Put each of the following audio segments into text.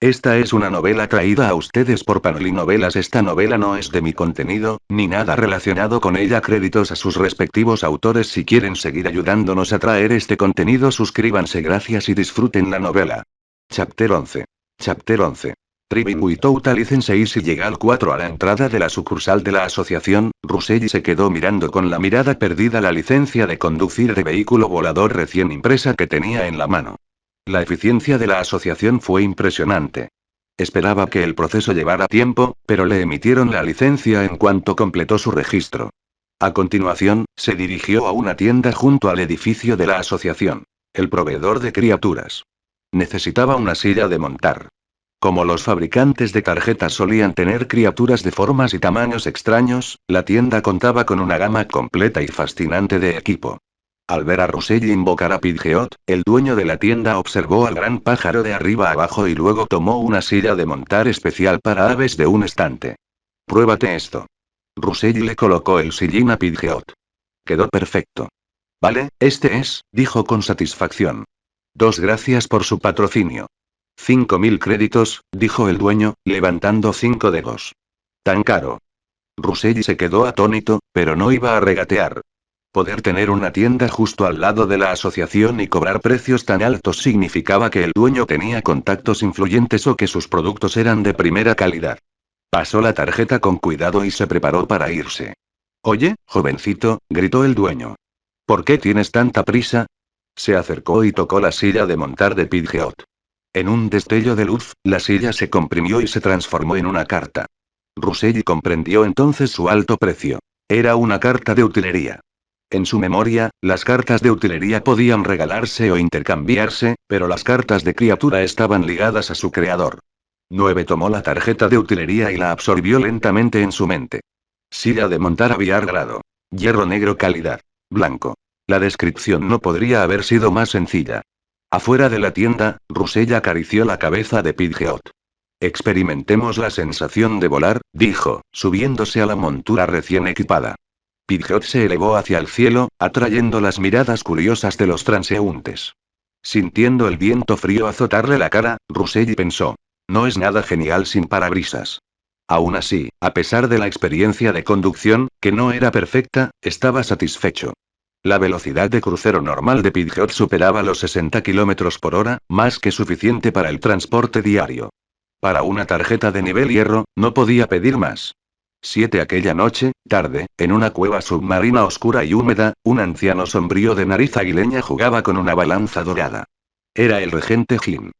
Esta es una novela traída a ustedes por Panoli Novelas. Esta novela no es de mi contenido, ni nada relacionado con ella. Créditos a sus respectivos autores. Si quieren seguir ayudándonos a traer este contenido, suscríbanse. Gracias y disfruten la novela. Chapter 11. Chapter 11. Triving Without a License. Y llega al 4 a la entrada de la sucursal de la asociación, Russell se quedó mirando con la mirada perdida la licencia de conducir de vehículo volador recién impresa que tenía en la mano. La eficiencia de la asociación fue impresionante. Esperaba que el proceso llevara tiempo, pero le emitieron la licencia en cuanto completó su registro. A continuación, se dirigió a una tienda junto al edificio de la asociación. El proveedor de criaturas. Necesitaba una silla de montar. Como los fabricantes de tarjetas solían tener criaturas de formas y tamaños extraños, la tienda contaba con una gama completa y fascinante de equipo. Al ver a Russell invocar a Pidgeot, el dueño de la tienda observó al gran pájaro de arriba abajo y luego tomó una silla de montar especial para aves de un estante. Pruébate esto. Russell le colocó el sillín a Pidgeot. Quedó perfecto. Vale, este es, dijo con satisfacción. 2 gracias por su patrocinio. 5.000 créditos, dijo el dueño, levantando 5 dedos. ¿Tan caro? Russell se quedó atónito, pero no iba a regatear. Poder tener una tienda justo al lado de la asociación y cobrar precios tan altos significaba que el dueño tenía contactos influyentes o que sus productos eran de primera calidad. Pasó la tarjeta con cuidado y se preparó para irse. Oye, jovencito, gritó el dueño. ¿Por qué tienes tanta prisa? Se acercó y tocó la silla de montar de Pidgeot. En un destello de luz, la silla se comprimió y se transformó en una carta. Russell comprendió entonces su alto precio. Era una carta de utilería. En su memoria, las cartas de utilería podían regalarse o intercambiarse, pero las cartas de criatura estaban ligadas a su creador. 9 tomó la tarjeta de utilería y la absorbió lentamente en su mente. Silla de montar aviar grado. Hierro negro calidad. Blanco. La descripción no podría haber sido más sencilla. Afuera de la tienda, Russell acarició la cabeza de Pidgeot. Experimentemos la sensación de volar, dijo, subiéndose a la montura recién equipada. Pidgeot se elevó hacia el cielo, atrayendo las miradas curiosas de los transeúntes. Sintiendo el viento frío azotarle la cara, Russell pensó. No es nada genial sin parabrisas. Aún así, a pesar de la experiencia de conducción, que no era perfecta, estaba satisfecho. La velocidad de crucero normal de Pidgeot superaba los 60 km por hora, más que suficiente para el transporte diario. Para una tarjeta de nivel hierro, no podía pedir más. 7 Aquella noche, tarde, en una cueva submarina oscura y húmeda, un anciano sombrío de nariz aguileña jugaba con una balanza dorada. Era el regente Jin.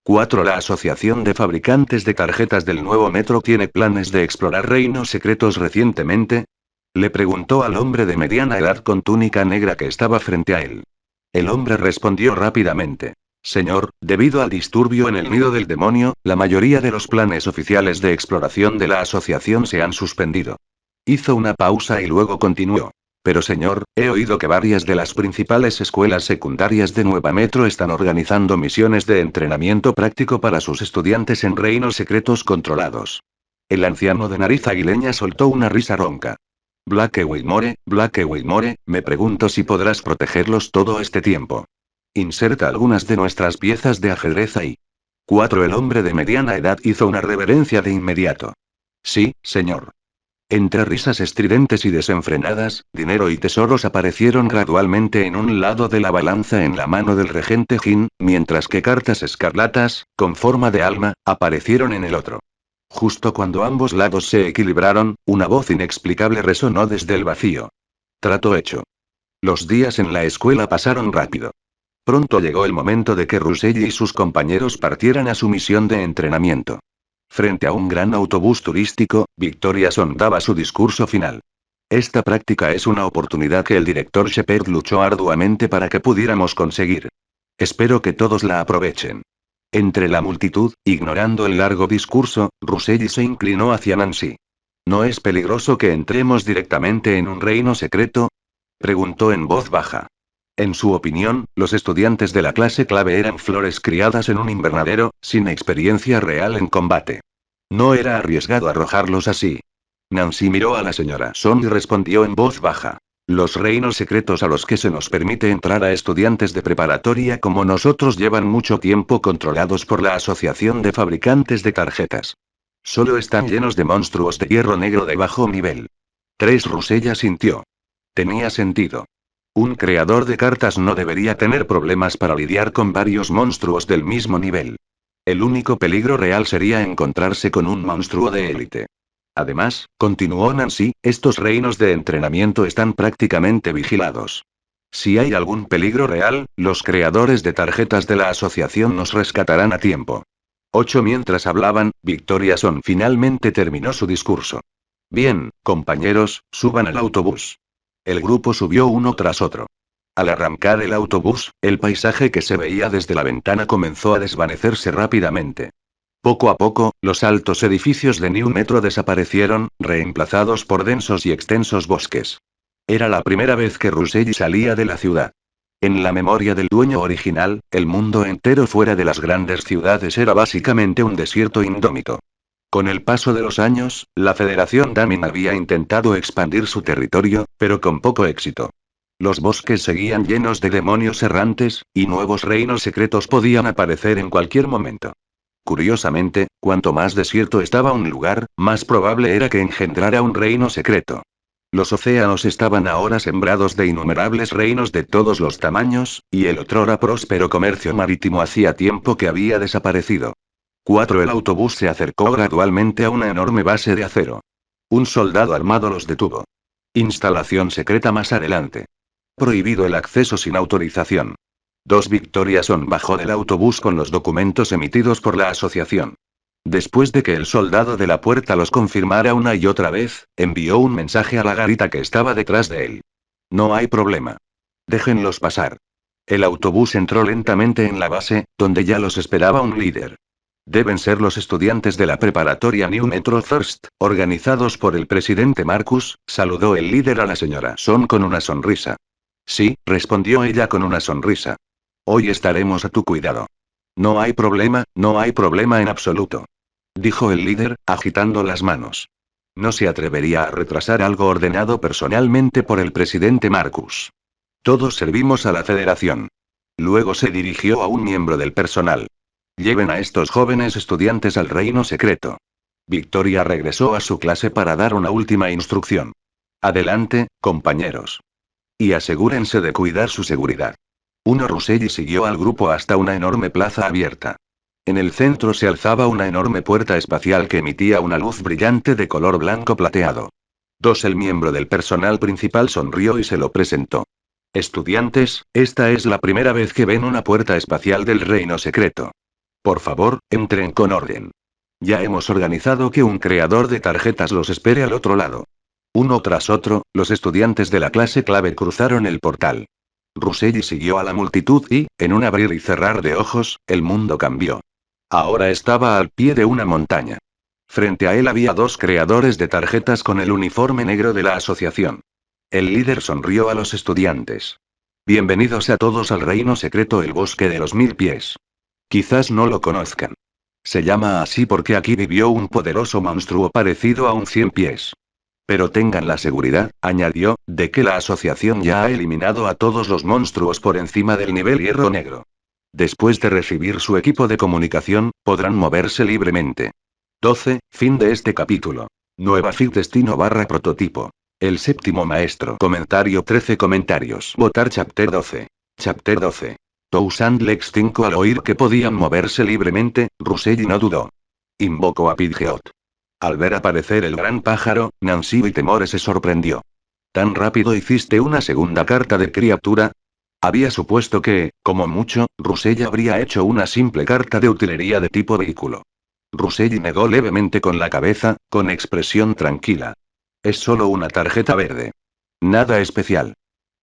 4 La Asociación de Fabricantes de Tarjetas del Nuevo Metro tiene planes de explorar reinos secretos recientemente. Le preguntó al hombre de mediana edad con túnica negra que estaba frente a él. El hombre respondió rápidamente. Señor, debido al disturbio en el nido del demonio, la mayoría de los planes oficiales de exploración de la asociación se han suspendido. Hizo una pausa y luego continuó. Pero señor, he oído que varias de las principales escuelas secundarias de Nueva Metro están organizando misiones de entrenamiento práctico para sus estudiantes en reinos secretos controlados. El anciano de nariz aguileña soltó una risa ronca. Blake Whitmore, me pregunto si podrás protegerlos todo este tiempo. Inserta algunas de nuestras piezas de ajedrez ahí. 4 El hombre de mediana edad hizo una reverencia de inmediato. Sí, señor. Entre risas estridentes y desenfrenadas, dinero y tesoros aparecieron gradualmente en un lado de la balanza en la mano del regente Jin, mientras que cartas escarlatas, con forma de alma, aparecieron en el otro. Justo cuando ambos lados se equilibraron, una voz inexplicable resonó desde el vacío. Trato hecho. Los días en la escuela pasaron rápido. Pronto llegó el momento de que Russell y sus compañeros partieran a su misión de entrenamiento. Frente a un gran autobús turístico, Victoria sondaba su discurso final. Esta práctica es una oportunidad que el director Shepard luchó arduamente para que pudiéramos conseguir. Espero que todos la aprovechen. Entre la multitud, ignorando el largo discurso, Russell se inclinó hacia Nancy. ¿No es peligroso que entremos directamente en un reino secreto? Preguntó en voz baja. En su opinión, los estudiantes de la clase clave eran flores criadas en un invernadero, sin experiencia real en combate. No era arriesgado arrojarlos así. Nancy miró a la señora Son y respondió en voz baja. Los reinos secretos a los que se nos permite entrar a estudiantes de preparatoria como nosotros llevan mucho tiempo controlados por la Asociación de Fabricantes de Tarjetas. Solo están llenos de monstruos de hierro negro de bajo nivel. 3. Rusella sintió. Tenía sentido. Un creador de cartas no debería tener problemas para lidiar con varios monstruos del mismo nivel. El único peligro real sería encontrarse con un monstruo de élite. Además, continuó Nancy, estos reinos de entrenamiento están prácticamente vigilados. Si hay algún peligro real, los creadores de tarjetas de la asociación nos rescatarán a tiempo. 8. Mientras hablaban, Victoria Son finalmente terminó su discurso. Bien, compañeros, suban al autobús. El grupo subió uno tras otro. Al arrancar el autobús, el paisaje que se veía desde la ventana comenzó a desvanecerse rápidamente. Poco a poco, los altos edificios de New Metro desaparecieron, reemplazados por densos y extensos bosques. Era la primera vez que Russelli salía de la ciudad. En la memoria del dueño original, el mundo entero fuera de las grandes ciudades era básicamente un desierto indómito. Con el paso de los años, la Federación Damin había intentado expandir su territorio, pero con poco éxito. Los bosques seguían llenos de demonios errantes, y nuevos reinos secretos podían aparecer en cualquier momento. Curiosamente, cuanto más desierto estaba un lugar, más probable era que engendrara un reino secreto. Los océanos estaban ahora sembrados de innumerables reinos de todos los tamaños, y el otrora próspero comercio marítimo hacía tiempo que había desaparecido. 4. El autobús se acercó gradualmente a una enorme base de acero. Un soldado armado los detuvo. Instalación secreta más adelante. Prohibido el acceso sin autorización. 2. Victoria Son bajó del autobús con los documentos emitidos por la asociación. Después de que el soldado de la puerta los confirmara una y otra vez, envió un mensaje a la garita que estaba detrás de él. No hay problema. Déjenlos pasar. El autobús entró lentamente en la base, donde ya los esperaba un líder. Deben ser los estudiantes de la preparatoria New Metro First, organizados por el presidente Marcus, saludó el líder a la señora Son con una sonrisa. Sí, respondió ella con una sonrisa. Hoy estaremos a tu cuidado. No hay problema en absoluto. Dijo el líder, agitando las manos. No se atrevería a retrasar algo ordenado personalmente por el presidente Marcus. Todos servimos a la federación. Luego se dirigió a un miembro del personal. Lleven a estos jóvenes estudiantes al reino secreto. Victoria regresó a su clase para dar una última instrucción. Adelante, compañeros. Y asegúrense de cuidar su seguridad. Russelli siguió al grupo hasta una enorme plaza abierta. En el centro se alzaba una enorme puerta espacial que emitía una luz brillante de color blanco plateado. 2. El miembro del personal principal sonrió y se lo presentó. Estudiantes, esta es la primera vez que ven una puerta espacial del reino secreto. Por favor, entren con orden. Ya hemos organizado que un creador de tarjetas los espere al otro lado. Uno tras otro, los estudiantes de la clase clave cruzaron el portal. Russelli siguió a la multitud y, en un abrir y cerrar de ojos, el mundo cambió. Ahora estaba al pie de una montaña. Frente a él había 2 creadores de tarjetas con el uniforme negro de la asociación. El líder sonrió a los estudiantes. Bienvenidos a todos al reino secreto el bosque de los 1000 pies. Quizás no lo conozcan. Se llama así porque aquí vivió un poderoso monstruo parecido a un 100 pies. Pero tengan la seguridad, añadió, de que la asociación ya ha eliminado a todos los monstruos por encima del nivel hierro negro. Después de recibir su equipo de comunicación, podrán moverse libremente. 12. Fin de este capítulo. Nueva feed destino / prototipo. El séptimo maestro. Comentario 13 comentarios. Votar Chapter 12. Chapter 12. Toussaint Lex 5 al oír que podían moverse libremente, Russelli no dudó. Invocó a Pidgeot. Al ver aparecer el gran pájaro, Nancy y Temore se sorprendió. ¿Tan rápido hiciste una segunda carta de criatura? Había supuesto que, como mucho, Russelli habría hecho una simple carta de utilería de tipo vehículo. Russelli negó levemente con la cabeza, con expresión tranquila. Es solo una tarjeta verde. Nada especial.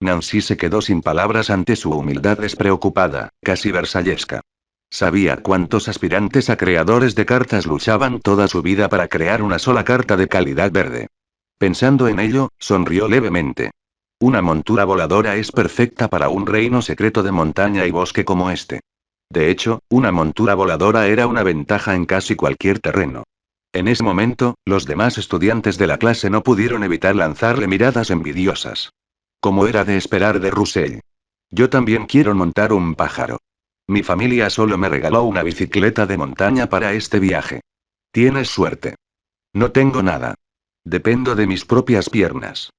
Nancy se quedó sin palabras ante su humildad despreocupada, casi versallesca. Sabía cuántos aspirantes a creadores de cartas luchaban toda su vida para crear una sola carta de calidad verde. Pensando en ello, sonrió levemente. Una montura voladora es perfecta para un reino secreto de montaña y bosque como este. De hecho, una montura voladora era una ventaja en casi cualquier terreno. En ese momento, los demás estudiantes de la clase no pudieron evitar lanzarle miradas envidiosas. Como era de esperar de Russell. Yo también quiero montar un pájaro. Mi familia solo me regaló una bicicleta de montaña para este viaje. Tienes suerte. No tengo nada. Dependo de mis propias piernas.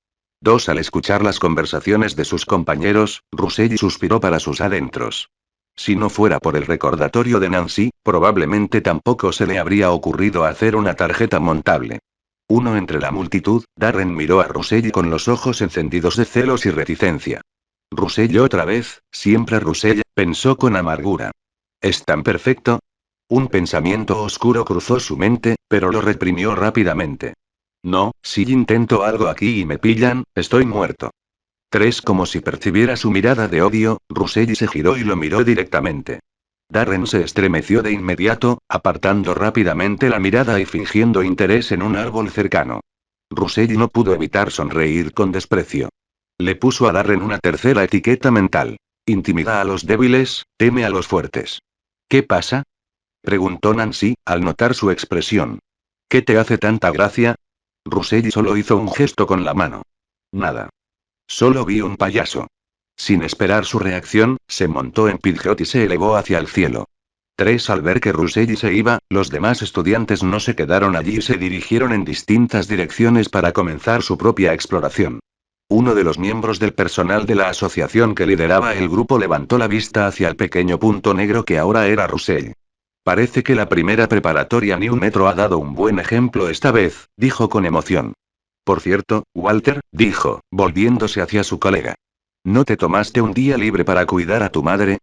2. Al escuchar las conversaciones de sus compañeros, Russell suspiró para sus adentros. Si no fuera por el recordatorio de Nancy, probablemente tampoco se le habría ocurrido hacer una tarjeta montable. Uno entre la multitud, Darren miró a Russell con los ojos encendidos de celos y reticencia. Russell otra vez, siempre Russell, pensó con amargura. ¿Es tan perfecto? Un pensamiento oscuro cruzó su mente, pero lo reprimió rápidamente. No, si intento algo aquí y me pillan, estoy muerto. 3. Como si percibiera su mirada de odio, Russell se giró y lo miró directamente. Darren se estremeció de inmediato, apartando rápidamente la mirada y fingiendo interés en un árbol cercano. Russell no pudo evitar sonreír con desprecio. Le puso a Darren una tercera etiqueta mental. Intimida a los débiles, teme a los fuertes. ¿Qué pasa? Preguntó Nancy, al notar su expresión. ¿Qué te hace tanta gracia? Russell solo hizo un gesto con la mano. Nada. Solo vi un payaso. Sin esperar su reacción, se montó en Pidgeot y se elevó hacia el cielo. 3. Al ver que Russell se iba, los demás estudiantes no se quedaron allí y se dirigieron en distintas direcciones para comenzar su propia exploración. Uno de los miembros del personal de la asociación que lideraba el grupo levantó la vista hacia el pequeño punto negro que ahora era Russell. Parece que la primera preparatoria New Metro ha dado un buen ejemplo esta vez, dijo con emoción. Por cierto, Walter, dijo, volviéndose hacia su colega. ¿No te tomaste un día libre para cuidar a tu madre?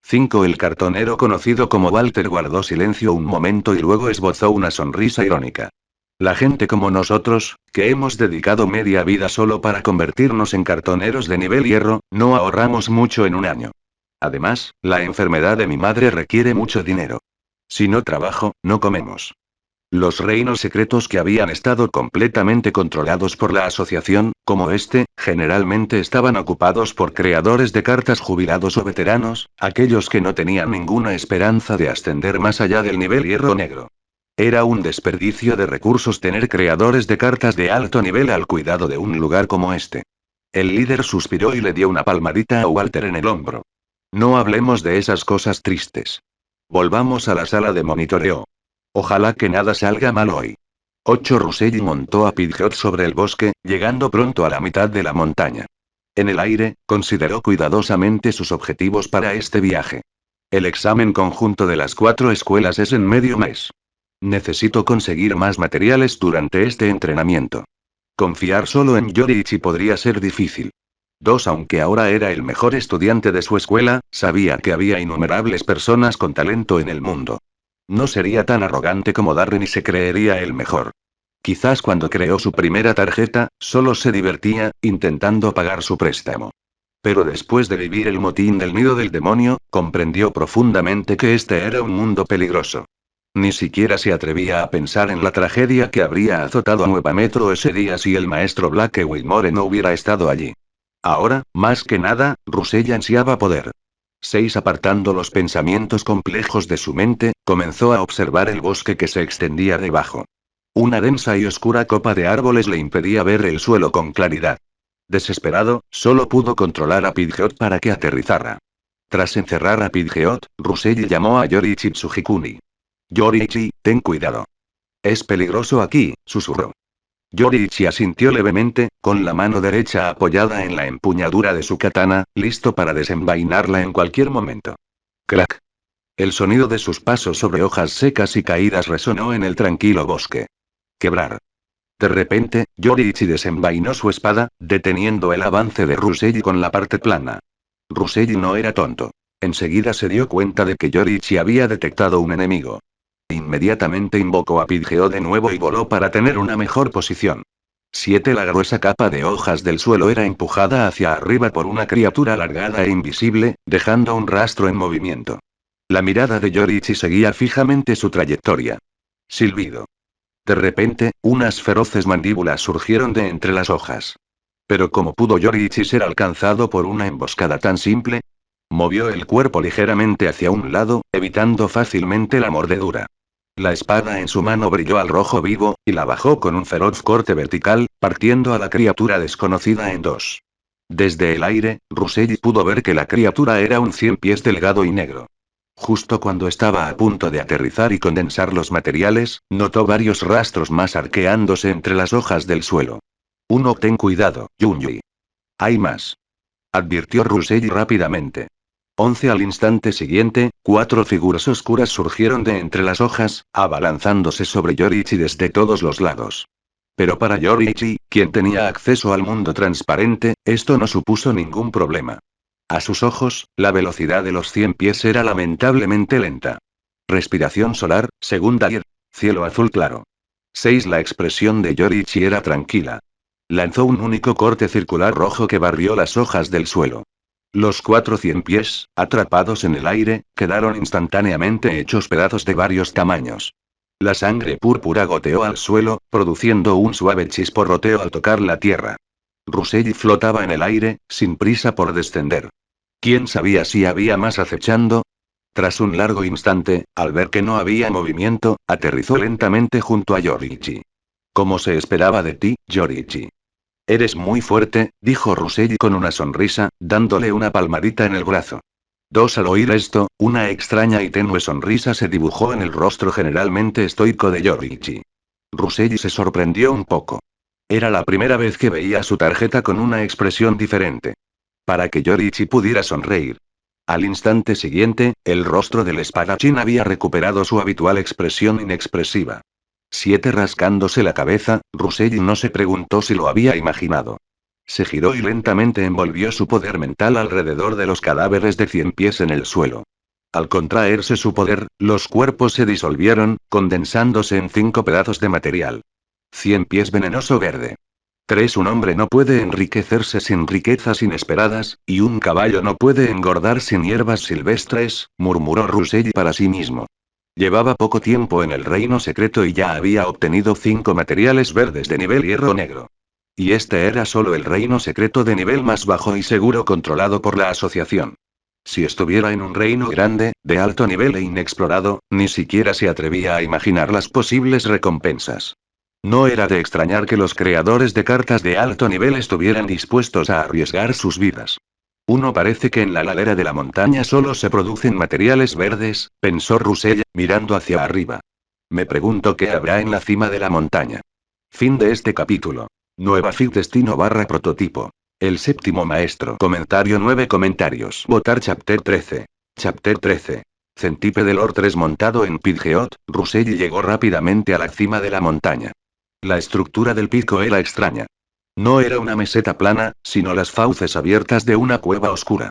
5. El cartonero conocido como Walter guardó silencio un momento y luego esbozó una sonrisa irónica. La gente como nosotros, que hemos dedicado media vida solo para convertirnos en cartoneros de nivel hierro, no ahorramos mucho en un año. Además, la enfermedad de mi madre requiere mucho dinero. Si no trabajo, no comemos. Los reinos secretos que habían estado completamente controlados por la asociación, como este, generalmente estaban ocupados por creadores de cartas jubilados o veteranos, aquellos que no tenían ninguna esperanza de ascender más allá del nivel hierro negro. Era un desperdicio de recursos tener creadores de cartas de alto nivel al cuidado de un lugar como este. El líder suspiró y le dio una palmadita a Walter en el hombro. No hablemos de esas cosas tristes. Volvamos a la sala de monitoreo. Ojalá que nada salga mal hoy. 8. Russell montó a Pidgeot sobre el bosque, llegando pronto a la mitad de la montaña. En el aire, consideró cuidadosamente sus objetivos para este viaje. El examen conjunto de las 4 escuelas es en medio mes. Necesito conseguir más materiales durante este entrenamiento. Confiar solo en Yoriichi podría ser difícil. 2. Aunque ahora era el mejor estudiante de su escuela, sabía que había innumerables personas con talento en el mundo. No sería tan arrogante como Darren y se creería el mejor. Quizás cuando creó su primera tarjeta, solo se divertía, intentando pagar su préstamo. Pero después de vivir el motín del nido del demonio, comprendió profundamente que este era un mundo peligroso. Ni siquiera se atrevía a pensar en la tragedia que habría azotado a Nueva Metro ese día si el maestro Black Whitmore no hubiera estado allí. Ahora, más que nada, Russell ansiaba poder. 6. Apartando los pensamientos complejos de su mente, comenzó a observar el bosque que se extendía debajo. Una densa y oscura copa de árboles le impedía ver el suelo con claridad. Desesperado, solo pudo controlar a Pidgeot para que aterrizara. Tras encerrar a Pidgeot, Russell llamó a Yoriichi Tsujikuni. Yoriichi, ten cuidado. Es peligroso aquí, susurró. Yoriichi asintió levemente, con la mano derecha apoyada en la empuñadura de su katana, listo para desenvainarla en cualquier momento. Crack. El sonido de sus pasos sobre hojas secas y caídas resonó en el tranquilo bosque. Quebrar. De repente, Yoriichi desenvainó su espada, deteniendo el avance de Russell con la parte plana. Russell no era tonto. Enseguida se dio cuenta de que Yoriichi había detectado un enemigo. Inmediatamente invocó a Pidgeot de nuevo y voló para tener una mejor posición. 7. La gruesa capa de hojas del suelo era empujada hacia arriba por una criatura alargada e invisible, dejando un rastro en movimiento. La mirada de Yoriichi seguía fijamente su trayectoria. Silbido. De repente, unas feroces mandíbulas surgieron de entre las hojas. Pero ¿cómo pudo Yoriichi ser alcanzado por una emboscada tan simple? Movió el cuerpo ligeramente hacia un lado, evitando fácilmente la mordedura. La espada en su mano brilló al rojo vivo, y la bajó con un feroz corte vertical, partiendo a la criatura desconocida en dos. Desde el aire, Ruselli pudo ver que la criatura era un 100 pies delgado y negro. Justo cuando estaba a punto de aterrizar y condensar los materiales, notó varios rastros más arqueándose entre las hojas del suelo. Ten cuidado, Junji. Hay más. Advirtió Ruselli rápidamente. 11 al instante siguiente, 4 figuras oscuras surgieron de entre las hojas, abalanzándose sobre Yoriichi desde todos los lados. Pero para Yoriichi, quien tenía acceso al mundo transparente, esto no supuso ningún problema. A sus ojos, la velocidad de los 100 pies era lamentablemente lenta. Respiración solar, segunda y cielo azul claro. 6. La expresión de Yoriichi era tranquila. Lanzó un único corte circular rojo que barrió las hojas del suelo. Los 400 pies, atrapados en el aire, quedaron instantáneamente hechos pedazos de varios tamaños. La sangre púrpura goteó al suelo, produciendo un suave chisporroteo al tocar la tierra. Ruselli flotaba en el aire, sin prisa por descender. ¿Quién sabía si había más acechando? Tras un largo instante, al ver que no había movimiento, aterrizó lentamente junto a Yoriichi. Como se esperaba de ti, Yoriichi. Eres muy fuerte, dijo Ruselli con una sonrisa, dándole una palmadita en el brazo. 2. Al oír esto, una extraña y tenue sonrisa se dibujó en el rostro generalmente estoico de Yoriichi. Ruselli se sorprendió un poco. Era la primera vez que veía su tarjeta con una expresión diferente. Para que Yoriichi pudiera sonreír. Al instante siguiente, el rostro del espadachín había recuperado su habitual expresión inexpresiva. 7. Rascándose la cabeza, Ruselli no se preguntó si lo había imaginado. Se giró y lentamente envolvió su poder mental alrededor de los cadáveres de 100 pies en el suelo. Al contraerse su poder, los cuerpos se disolvieron, condensándose en 5 pedazos de material. 100 pies venenoso verde. 3. Un hombre no puede enriquecerse sin riquezas inesperadas, y un caballo no puede engordar sin hierbas silvestres, murmuró Ruselli para sí mismo. Llevaba poco tiempo en el reino secreto y ya había obtenido 5 materiales verdes de nivel hierro negro. Y este era solo el reino secreto de nivel más bajo y seguro controlado por la asociación. Si estuviera en un reino grande, de alto nivel e inexplorado, ni siquiera se atrevía a imaginar las posibles recompensas. No era de extrañar que los creadores de cartas de alto nivel estuvieran dispuestos a arriesgar sus vidas. Parece que en la ladera de la montaña solo se producen materiales verdes, pensó Russell, mirando hacia arriba. Me pregunto qué habrá en la cima de la montaña. Fin de este capítulo. Nueva Fit Destino / prototipo. El séptimo maestro. Comentario 9 comentarios. Votar Chapter 13. Chapter 13. Centípede Lord 3 montado en Pidgeot, Russell llegó rápidamente a la cima de la montaña. La estructura del pico era extraña. No era una meseta plana, sino las fauces abiertas de una cueva oscura.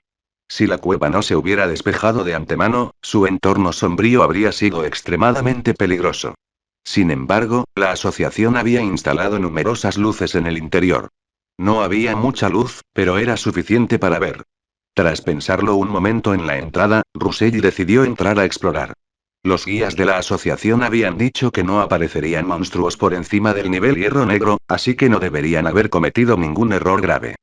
Si la cueva no se hubiera despejado de antemano, su entorno sombrío habría sido extremadamente peligroso. Sin embargo, la asociación había instalado numerosas luces en el interior. No había mucha luz, pero era suficiente para ver. Tras pensarlo un momento en la entrada, Russell decidió entrar a explorar. Los guías de la asociación habían dicho que no aparecerían monstruos por encima del nivel hierro negro, así que no deberían haber cometido ningún error grave.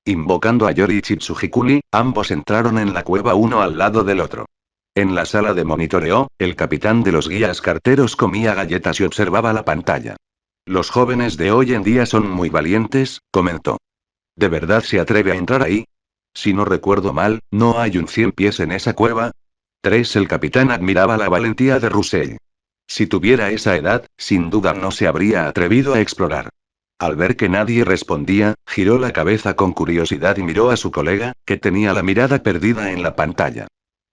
Invocando a Yoriichi Tsujikuni, ambos entraron en la cueva uno al lado del otro. En la sala de monitoreo, el capitán de los guías carteros comía galletas y observaba la pantalla. Los jóvenes de hoy en día son muy valientes, comentó. ¿De verdad se atreve a entrar ahí? Si no recuerdo mal, ¿no hay un 100 pies en esa cueva? 3. El capitán admiraba la valentía de Russell. Si tuviera esa edad, sin duda no se habría atrevido a explorar. Al ver que nadie respondía, giró la cabeza con curiosidad y miró a su colega, que tenía la mirada perdida en la pantalla.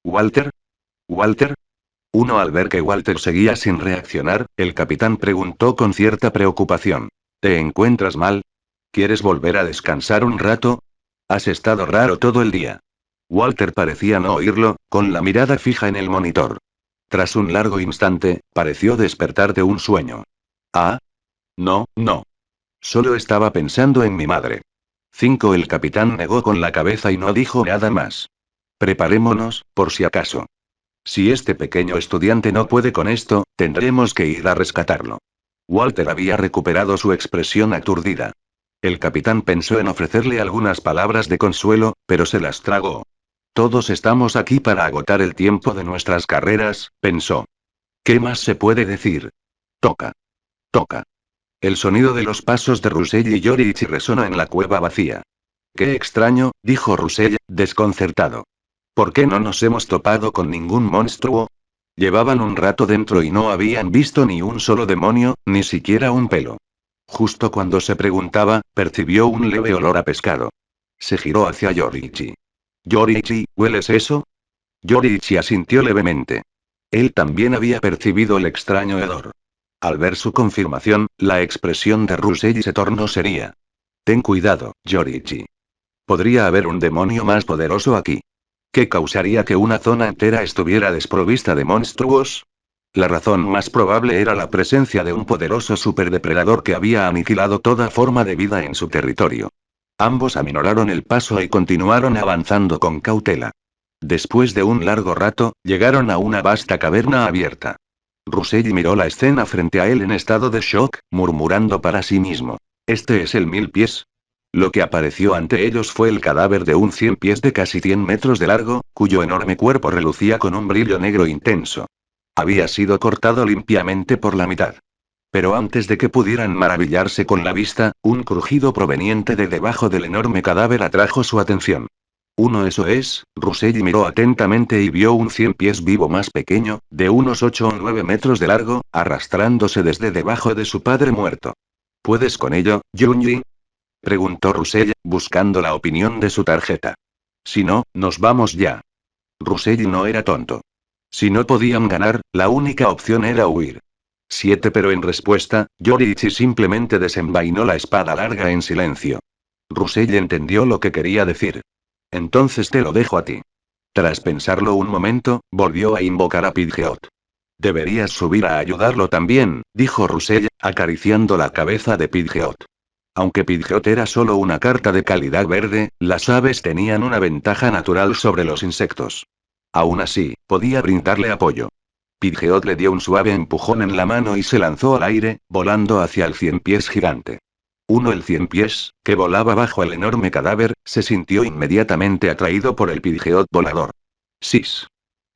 ¿Walter? ¿Walter? Al ver que Walter seguía sin reaccionar, el capitán preguntó con cierta preocupación. ¿Te encuentras mal? ¿Quieres volver a descansar un rato? Has estado raro todo el día. Walter parecía no oírlo, con la mirada fija en el monitor. Tras un largo instante, pareció despertar de un sueño. Ah. No, no. Solo estaba pensando en mi madre. 5. El capitán negó con la cabeza y no dijo nada más. Preparémonos, por si acaso. Si este pequeño estudiante no puede con esto, tendremos que ir a rescatarlo. Walter había recuperado su expresión aturdida. El capitán pensó en ofrecerle algunas palabras de consuelo, pero se las tragó. Todos estamos aquí para agotar el tiempo de nuestras carreras, pensó. ¿Qué más se puede decir? Toca. Toca. El sonido de los pasos de Russell y Yoriichi resonó en la cueva vacía. Qué extraño, dijo Russell, desconcertado. ¿Por qué no nos hemos topado con ningún monstruo? Llevaban un rato dentro y no habían visto ni un solo demonio, ni siquiera un pelo. Justo cuando se preguntaba, percibió un leve olor a pescado. Se giró hacia Yoriichi. Yoriichi, ¿hueles eso? Yoriichi asintió levemente. Él también había percibido el extraño hedor. Al ver su confirmación, la expresión de Russell se tornó seria. Ten cuidado, Yoriichi. Podría haber un demonio más poderoso aquí. ¿Qué causaría que una zona entera estuviera desprovista de monstruos? La razón más probable era la presencia de un poderoso superdepredador que había aniquilado toda forma de vida en su territorio. Ambos aminoraron el paso y continuaron avanzando con cautela. Después de un largo rato, llegaron a una vasta caverna abierta. Russell miró la escena frente a él en estado de shock, murmurando para sí mismo. ¿Este es el 1000 pies? Lo que apareció ante ellos fue el cadáver de un 100 pies de casi 100 metros de largo, cuyo enorme cuerpo relucía con un brillo negro intenso. Había sido cortado limpiamente por la mitad. Pero antes de que pudieran maravillarse con la vista, un crujido proveniente de debajo del enorme cadáver atrajo su atención. Eso es, Russell miró atentamente y vio un 100 pies vivo más pequeño, de unos 8 o 9 metros de largo, arrastrándose desde debajo de su padre muerto. ¿Puedes con ello, Junji? Preguntó Russell, buscando la opinión de su tarjeta. Si no, nos vamos ya. Russell no era tonto. Si no podían ganar, la única opción era huir. Pero en respuesta, Yoriichi simplemente desenvainó la espada larga en silencio. Russell entendió lo que quería decir. Entonces te lo dejo a ti. Tras pensarlo un momento, volvió a invocar a Pidgeot. Deberías subir a ayudarlo también, dijo Russell, acariciando la cabeza de Pidgeot. Aunque Pidgeot era solo una carta de calidad verde, las aves tenían una ventaja natural sobre los insectos. Aún así, podía brindarle apoyo. Pidgeot le dio un suave empujón en la mano y se lanzó al aire, volando hacia el 100 pies gigante. El 100 pies, que volaba bajo el enorme cadáver, se sintió inmediatamente atraído por el Pidgeot volador. Sis.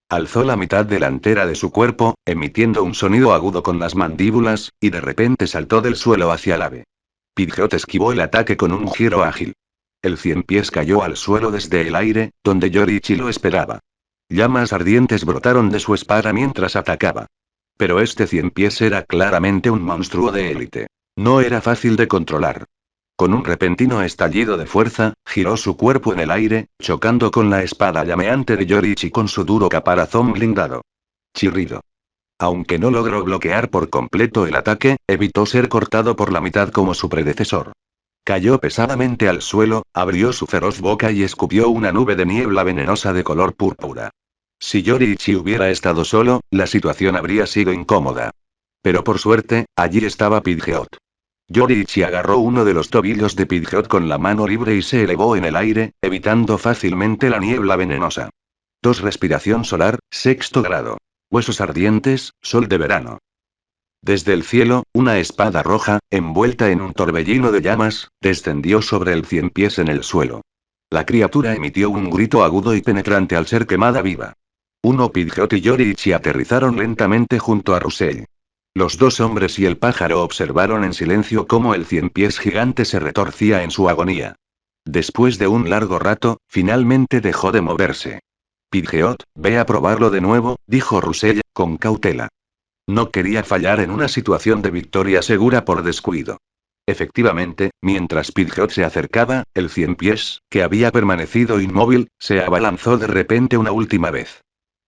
Alzó la mitad delantera de su cuerpo, emitiendo un sonido agudo con las mandíbulas, y de repente saltó del suelo hacia el ave. Pidgeot esquivó el ataque con un giro ágil. El 100 pies cayó al suelo desde el aire, donde Yoriichi lo esperaba. Llamas ardientes brotaron de su espada mientras atacaba. Pero este 100 pies era claramente un monstruo de élite. No era fácil de controlar. Con un repentino estallido de fuerza, giró su cuerpo en el aire, chocando con la espada llameante de Yoriichi con su duro caparazón blindado. Chirrido. Aunque no logró bloquear por completo el ataque, evitó ser cortado por la mitad como su predecesor. Cayó pesadamente al suelo, abrió su feroz boca y escupió una nube de niebla venenosa de color púrpura. Si Yoriichi hubiera estado solo, la situación habría sido incómoda. Pero por suerte, allí estaba Pidgeot. Yoriichi agarró uno de los tobillos de Pidgeot con la mano libre y se elevó en el aire, evitando fácilmente la niebla venenosa. Respiración solar, 6º grado. Huesos ardientes, sol de verano. Desde el cielo, una espada roja, envuelta en un torbellino de llamas, descendió sobre el 100 pies en el suelo. La criatura emitió un grito agudo y penetrante al ser quemada viva. Pidgeot y Yoriichi aterrizaron lentamente junto a Russell. Los dos hombres y el pájaro observaron en silencio cómo el 100 pies gigante se retorcía en su agonía. Después de un largo rato, finalmente dejó de moverse. Pidgeot, ve a probarlo de nuevo, dijo Russell, con cautela. No quería fallar en una situación de victoria segura por descuido. Efectivamente, mientras Pidgeot se acercaba, el 100 pies, que había permanecido inmóvil, se abalanzó de repente una última vez.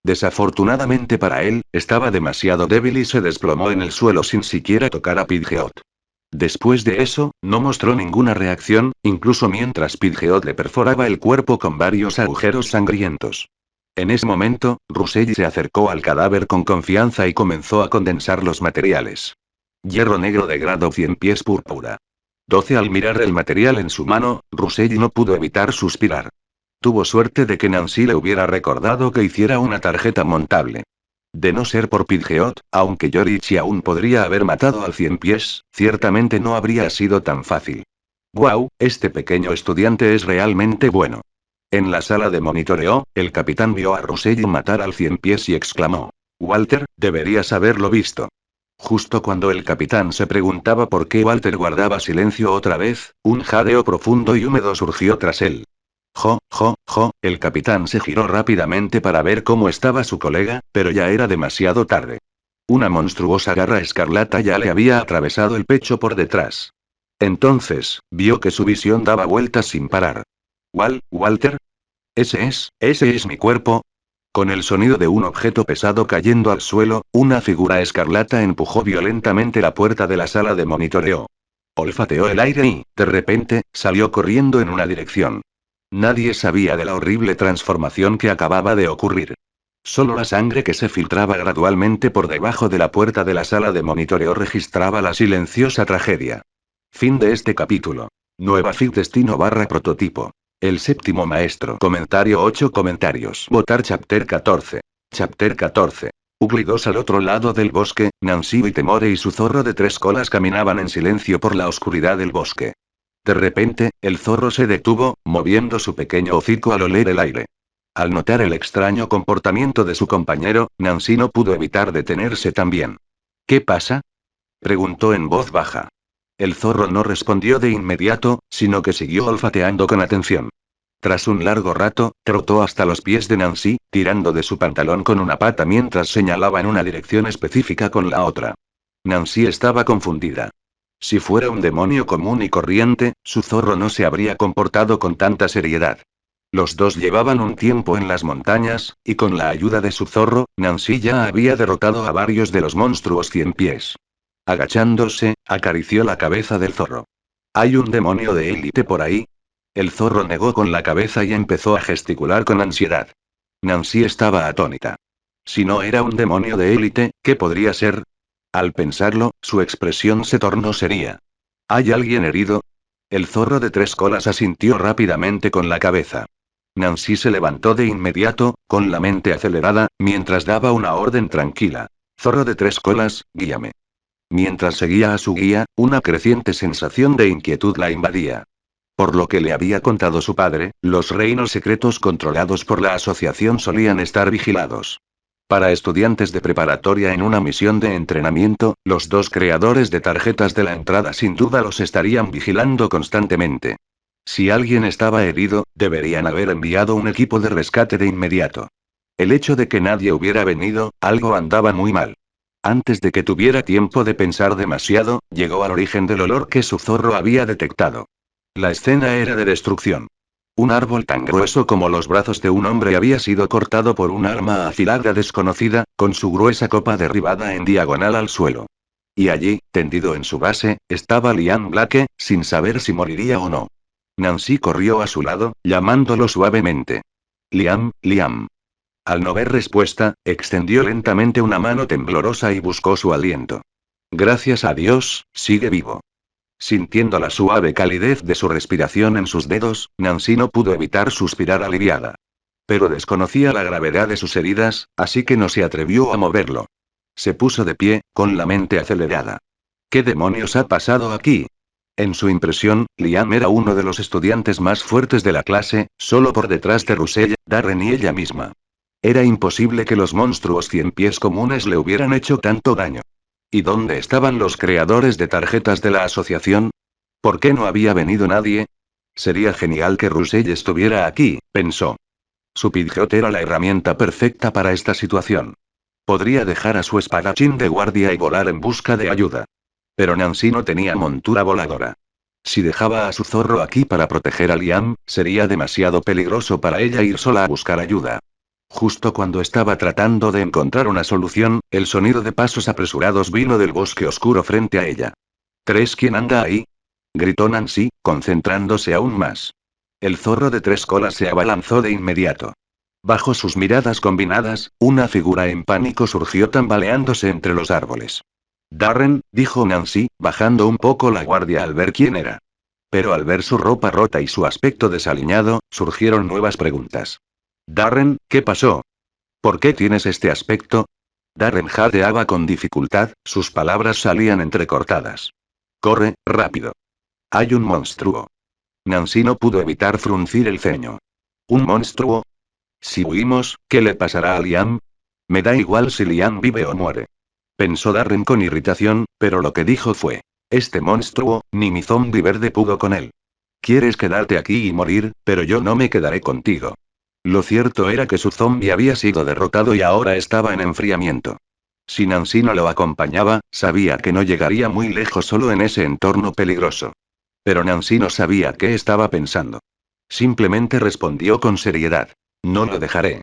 Desafortunadamente para él, estaba demasiado débil y se desplomó en el suelo sin siquiera tocar a Pidgeot. Después de eso, no mostró ninguna reacción, incluso mientras Pidgeot le perforaba el cuerpo con varios agujeros sangrientos. En ese momento, Russell se acercó al cadáver con confianza y comenzó a condensar los materiales. Hierro negro de grado 100 pies púrpura. 12. Al mirar el material en su mano, Russell no pudo evitar suspirar. Tuvo suerte de que Nancy le hubiera recordado que hiciera una tarjeta montable. De no ser por Pidgeot, aunque Yoriichi aún podría haber matado al 100 pies, ciertamente no habría sido tan fácil. ¡Guau! Este pequeño estudiante es realmente bueno. En la sala de monitoreo, el capitán vio a Russell matar al 100 pies y exclamó. Walter, deberías haberlo visto. Justo cuando el capitán se preguntaba por qué Walter guardaba silencio otra vez, un jadeo profundo y húmedo surgió tras él. El capitán se giró rápidamente para ver cómo estaba su colega, pero ya era demasiado tarde. Una monstruosa garra escarlata ya le había atravesado el pecho por detrás. Entonces, vio que su visión daba vueltas sin parar. ¿Walter? Ese es mi cuerpo. Con el sonido de un objeto pesado cayendo al suelo, una figura escarlata empujó violentamente la puerta de la sala de monitoreo. Olfateó el aire y, de repente, salió corriendo en una dirección. Nadie sabía de la horrible transformación que acababa de ocurrir. Solo la sangre que se filtraba gradualmente por debajo de la puerta de la sala de monitoreo registraba la silenciosa tragedia. Fin de este capítulo. Nueva fic destino / prototipo. El séptimo maestro. Comentario 8 comentarios. Votar Chapter 14. Chapter 14. Ugly 2. Al otro lado del bosque, Nancy y Temore y su zorro de 3 colas caminaban en silencio por la oscuridad del bosque. De repente, el zorro se detuvo, moviendo su pequeño hocico al oler el aire. Al notar el extraño comportamiento de su compañero, Nancy no pudo evitar detenerse también. ¿Qué pasa? Preguntó en voz baja. El zorro no respondió de inmediato, sino que siguió olfateando con atención. Tras un largo rato, trotó hasta los pies de Nancy, tirando de su pantalón con una pata mientras señalaba en una dirección específica con la otra. Nancy estaba confundida. Si fuera un demonio común y corriente, su zorro no se habría comportado con tanta seriedad. Los dos llevaban un tiempo en las montañas, y con la ayuda de su zorro, Nancy ya había derrotado a varios de los monstruos 100 pies. Agachándose, acarició la cabeza del zorro. ¿Hay un demonio de élite por ahí? El zorro negó con la cabeza y empezó a gesticular con ansiedad. Nancy estaba atónita. Si no era un demonio de élite, ¿qué podría ser? Al pensarlo, su expresión se tornó seria. ¿Hay alguien herido? El zorro de 3 colas asintió rápidamente con la cabeza. Nancy se levantó de inmediato, con la mente acelerada, mientras daba una orden tranquila. Zorro de 3 colas, guíame. Mientras seguía a su guía, una creciente sensación de inquietud la invadía. Por lo que le había contado su padre, los reinos secretos controlados por la asociación solían estar vigilados. Para estudiantes de preparatoria en una misión de entrenamiento, los 2 creadores de tarjetas de la entrada sin duda los estarían vigilando constantemente. Si alguien estaba herido, deberían haber enviado un equipo de rescate de inmediato. El hecho de que nadie hubiera venido, algo andaba muy mal. Antes de que tuviera tiempo de pensar demasiado, llegó al origen del olor que su zorro había detectado. La escena era de destrucción. Un árbol tan grueso como los brazos de un hombre había sido cortado por un arma afilada desconocida, con su gruesa copa derribada en diagonal al suelo. Y allí, tendido en su base, estaba Liam Blake, sin saber si moriría o no. Nancy corrió a su lado, llamándolo suavemente. Liam. Al no ver respuesta, extendió lentamente una mano temblorosa y buscó su aliento. Gracias a Dios, sigue vivo. Sintiendo la suave calidez de su respiración en sus dedos, Nancy no pudo evitar suspirar aliviada. Pero desconocía la gravedad de sus heridas, así que no se atrevió a moverlo. Se puso de pie, con la mente acelerada. ¿Qué demonios ha pasado aquí? En su impresión, Liam era uno de los estudiantes más fuertes de la clase, solo por detrás de Russell, Darren y ella misma. Era imposible que los monstruos 100 pies comunes le hubieran hecho tanto daño. ¿Y dónde estaban los creadores de tarjetas de la asociación? ¿Por qué no había venido nadie? Sería genial que Russell estuviera aquí, pensó. Su Pidgeot era la herramienta perfecta para esta situación. Podría dejar a su espadachín de guardia y volar en busca de ayuda. Pero Nancy no tenía montura voladora. Si dejaba a su zorro aquí para proteger a Liam, sería demasiado peligroso para ella ir sola a buscar ayuda. Justo cuando estaba tratando de encontrar una solución, el sonido de pasos apresurados vino del bosque oscuro frente a ella. ¿Quién anda ahí? Gritó Nancy, concentrándose aún más. El zorro de 3 colas se abalanzó de inmediato. Bajo sus miradas combinadas, una figura en pánico surgió tambaleándose entre los árboles. Darren, dijo Nancy, bajando un poco la guardia al ver quién era. Pero al ver su ropa rota y su aspecto desaliñado, surgieron nuevas preguntas. Darren, ¿qué pasó? ¿Por qué tienes este aspecto? Darren jadeaba con dificultad, sus palabras salían entrecortadas. Corre, rápido. Hay un monstruo. Nancy no pudo evitar fruncir el ceño. ¿Un monstruo? Si huimos, ¿qué le pasará a Liam? Me da igual si Liam vive o muere. Pensó Darren con irritación, pero lo que dijo fue: este monstruo, ni mi zombi verde pudo con él. Quieres quedarte aquí y morir, pero yo no me quedaré contigo. Lo cierto era que su zombi había sido derrotado y ahora estaba en enfriamiento. Si Nancy no lo acompañaba, sabía que no llegaría muy lejos solo en ese entorno peligroso. Pero Nancy no sabía qué estaba pensando. Simplemente respondió con seriedad: no lo dejaré.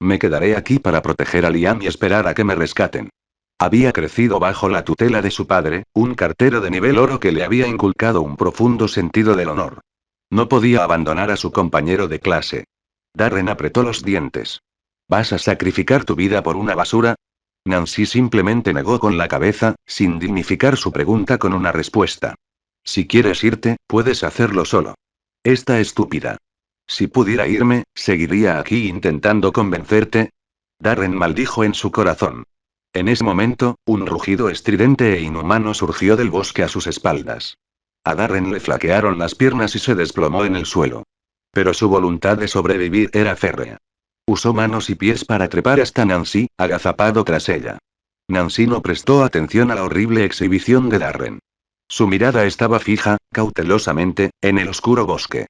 Me quedaré aquí para proteger a Liam y esperar a que me rescaten. Había crecido bajo la tutela de su padre, un cartero de nivel oro que le había inculcado un profundo sentido del honor. No podía abandonar a su compañero de clase. Darren apretó los dientes. ¿Vas a sacrificar tu vida por una basura? Nancy simplemente negó con la cabeza, sin dignificar su pregunta con una respuesta. Si quieres irte, puedes hacerlo solo. Esta estúpida. Si pudiera irme, ¿seguiría aquí intentando convencerte? Darren maldijo en su corazón. En ese momento, un rugido estridente e inhumano surgió del bosque a sus espaldas. A Darren le flaquearon las piernas y se desplomó en el suelo. Pero su voluntad de sobrevivir era férrea. Usó manos y pies para trepar hasta Nancy, agazapado tras ella. Nancy no prestó atención a la horrible exhibición de Darren. Su mirada estaba fija, cautelosamente, en el oscuro bosque.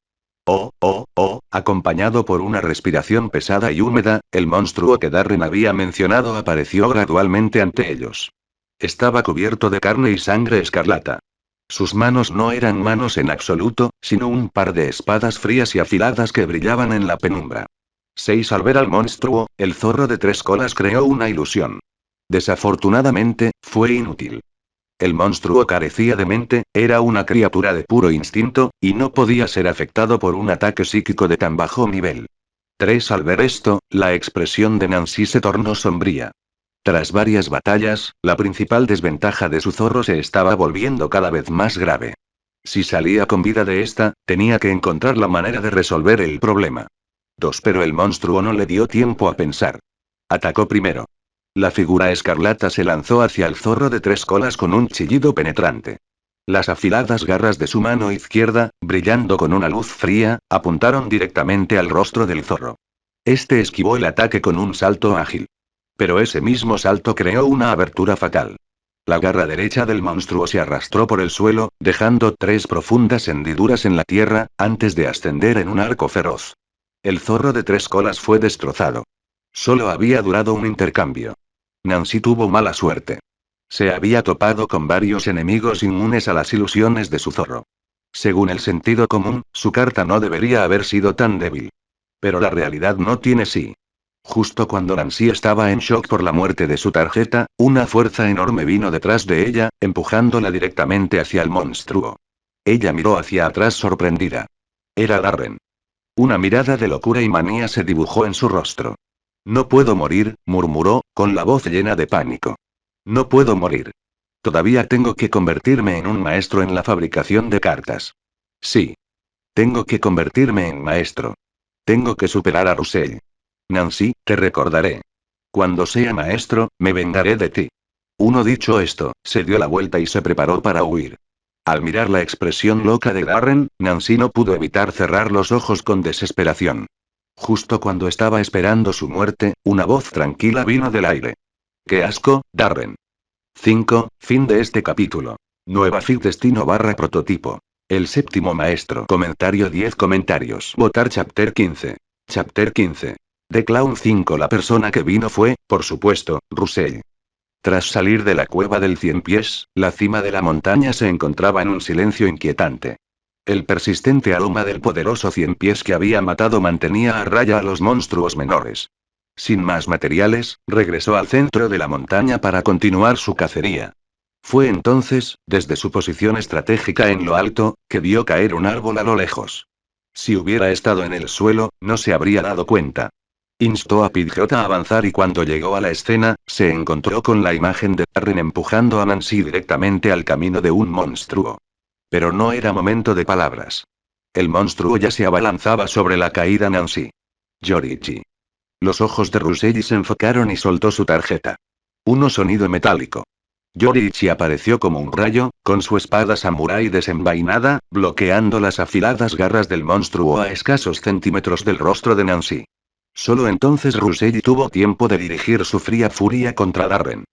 Acompañado por una respiración pesada y húmeda, el monstruo que Darren había mencionado apareció gradualmente ante ellos. Estaba cubierto de carne y sangre escarlata. Sus manos no eran manos en absoluto, sino un par de espadas frías y afiladas que brillaban en la penumbra. 6. Al ver al monstruo, el zorro de 3 colas creó una ilusión. Desafortunadamente, fue inútil. El monstruo carecía de mente, era una criatura de puro instinto, y no podía ser afectado por un ataque psíquico de tan bajo nivel. 3. Al ver esto, la expresión de Nancy se tornó sombría. Tras varias batallas, la principal desventaja de su zorro se estaba volviendo cada vez más grave. Si salía con vida de esta, tenía que encontrar la manera de resolver el problema. 2. Pero el monstruo no le dio tiempo a pensar. Atacó primero. La figura escarlata se lanzó hacia el zorro de 3 colas con un chillido penetrante. Las afiladas garras de su mano izquierda, brillando con una luz fría, apuntaron directamente al rostro del zorro. Este esquivó el ataque con un salto ágil. Pero ese mismo salto creó una abertura fatal. La garra derecha del monstruo se arrastró por el suelo, dejando 3 profundas hendiduras en la tierra, antes de ascender en un arco feroz. El zorro de 3 colas fue destrozado. Solo había durado un intercambio. Nancy tuvo mala suerte. Se había topado con varios enemigos inmunes a las ilusiones de su zorro. Según el sentido común, su carta no debería haber sido tan débil. Pero la realidad no tiene sí. Justo cuando Nancy estaba en shock por la muerte de su tarjeta, una fuerza enorme vino detrás de ella, empujándola directamente hacia el monstruo. Ella miró hacia atrás sorprendida. Era Darren. Una mirada de locura y manía se dibujó en su rostro. No puedo morir, murmuró, con la voz llena de pánico. No puedo morir. Todavía tengo que convertirme en un maestro en la fabricación de cartas. Sí. Tengo que convertirme en maestro. Tengo que superar a Russell. Nancy, te recordaré. Cuando sea maestro, me vengaré de ti. Dicho esto, se dio la vuelta y se preparó para huir. Al mirar la expresión loca de Darren, Nancy no pudo evitar cerrar los ojos con desesperación. Justo cuando estaba esperando su muerte, una voz tranquila vino del aire. ¡Qué asco, Darren! 5. Fin de este capítulo. Nueva fic destino / prototipo. El séptimo maestro. Comentario 10 comentarios. Votar Chapter 15. Chapter 15. The Clown 5. La persona que vino fue, por supuesto, Russell. Tras salir de la cueva del 100 pies, la cima de la montaña se encontraba en un silencio inquietante. El persistente aroma del poderoso 100 pies que había matado mantenía a raya a los monstruos menores. Sin más materiales, regresó al centro de la montaña para continuar su cacería. Fue entonces, desde su posición estratégica en lo alto, que vio caer un árbol a lo lejos. Si hubiera estado en el suelo, no se habría dado cuenta. Instó a Pidgeot a avanzar y cuando llegó a la escena, se encontró con la imagen de Darren empujando a Nancy directamente al camino de un monstruo. Pero no era momento de palabras. El monstruo ya se abalanzaba sobre la caída Nancy. Yorichi. Los ojos de Russell se enfocaron y soltó su tarjeta. Un sonido metálico. Yorichi apareció como un rayo, con su espada samurái desenvainada, bloqueando las afiladas garras del monstruo a escasos centímetros del rostro de Nancy. Solo entonces Russell tuvo tiempo de dirigir su fría furia contra Darren.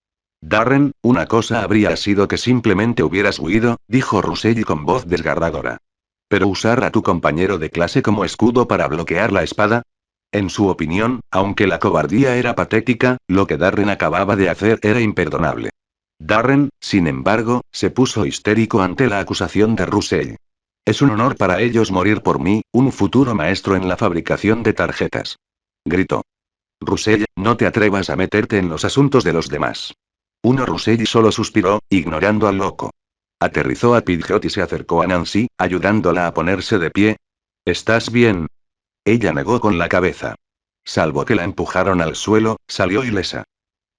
Darren, una cosa habría sido que simplemente hubieras huido, dijo Russell con voz desgarradora. Pero usar a tu compañero de clase como escudo para bloquear la espada. En su opinión, aunque la cobardía era patética, lo que Darren acababa de hacer era imperdonable. Darren, sin embargo, se puso histérico ante la acusación de Russell. Es un honor para ellos morir por mí, un futuro maestro en la fabricación de tarjetas. Gritó. Russell, no te atrevas a meterte en los asuntos de los demás. Russell solo suspiró, ignorando al loco. Aterrizó a Pidgeot y se acercó a Nancy, ayudándola a ponerse de pie. ¿Estás bien? Ella negó con la cabeza. Salvo que la empujaron al suelo, salió ilesa.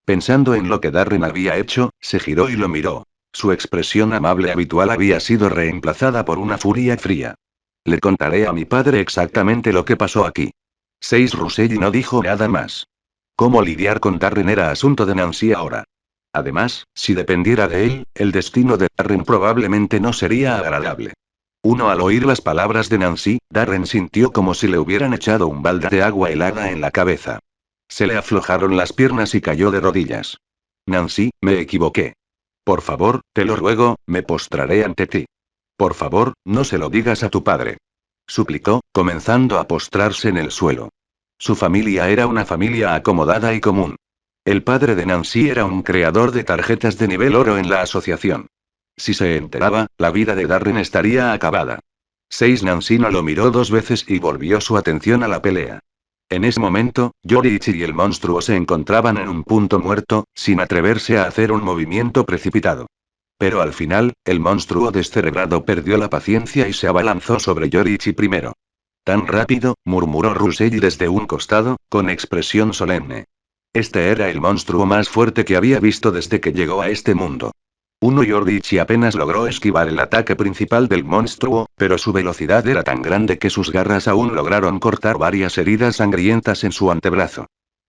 Pensando en lo que Darren había hecho, se giró y lo miró. Su expresión amable habitual había sido reemplazada por una furia fría. Le contaré a mi padre exactamente lo que pasó aquí. 6 Russell no dijo nada más. Cómo lidiar con Darren era asunto de Nancy ahora. Además, si dependiera de él, el destino de Darren probablemente no sería agradable. Al oír las palabras de Nancy, Darren sintió como si le hubieran echado un balde de agua helada en la cabeza. Se le aflojaron las piernas y cayó de rodillas. Nancy, me equivoqué. Por favor, te lo ruego, me postraré ante ti. Por favor, no se lo digas a tu padre. Suplicó, comenzando a postrarse en el suelo. Su familia era una familia acomodada y común. El padre de Nancy era un creador de tarjetas de nivel oro en la asociación. Si se enteraba, la vida de Darren estaría acabada. 6 Nancy no lo miró 2 veces y volvió su atención a la pelea. En ese momento, Yoriichi y el monstruo se encontraban en un punto muerto, sin atreverse a hacer un movimiento precipitado. Pero al final, el monstruo descerebrado perdió la paciencia y se abalanzó sobre Yoriichi primero. Tan rápido, murmuró Russell desde un costado, con expresión solemne. Este era el monstruo más fuerte que había visto desde que llegó a este mundo. Yoriichi apenas logró esquivar el ataque principal del monstruo, pero su velocidad era tan grande que sus garras aún lograron cortar varias heridas sangrientas en su antebrazo.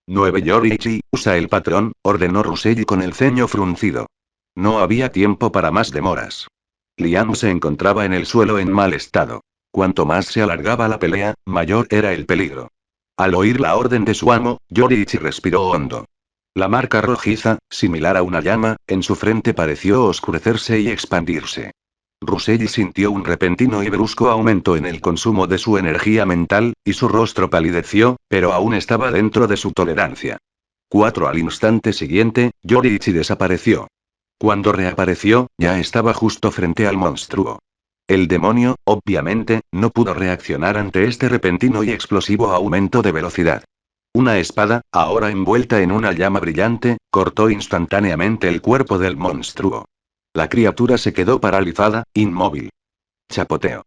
9 Yoriichi, usa el patrón, ordenó Russell con el ceño fruncido. No había tiempo para más demoras. Liam se encontraba en el suelo en mal estado. Cuanto más se alargaba la pelea, mayor era el peligro. Al oír la orden de su amo, Yoriichi respiró hondo. La marca rojiza, similar a una llama, en su frente pareció oscurecerse y expandirse. Russell sintió un repentino y brusco aumento en el consumo de su energía mental, y su rostro palideció, pero aún estaba dentro de su tolerancia. 4 Al instante siguiente, Yoriichi desapareció. Cuando reapareció, ya estaba justo frente al monstruo. El demonio, obviamente, no pudo reaccionar ante este repentino y explosivo aumento de velocidad. Una espada, ahora envuelta en una llama brillante, cortó instantáneamente el cuerpo del monstruo. La criatura se quedó paralizada, inmóvil. Chapoteo.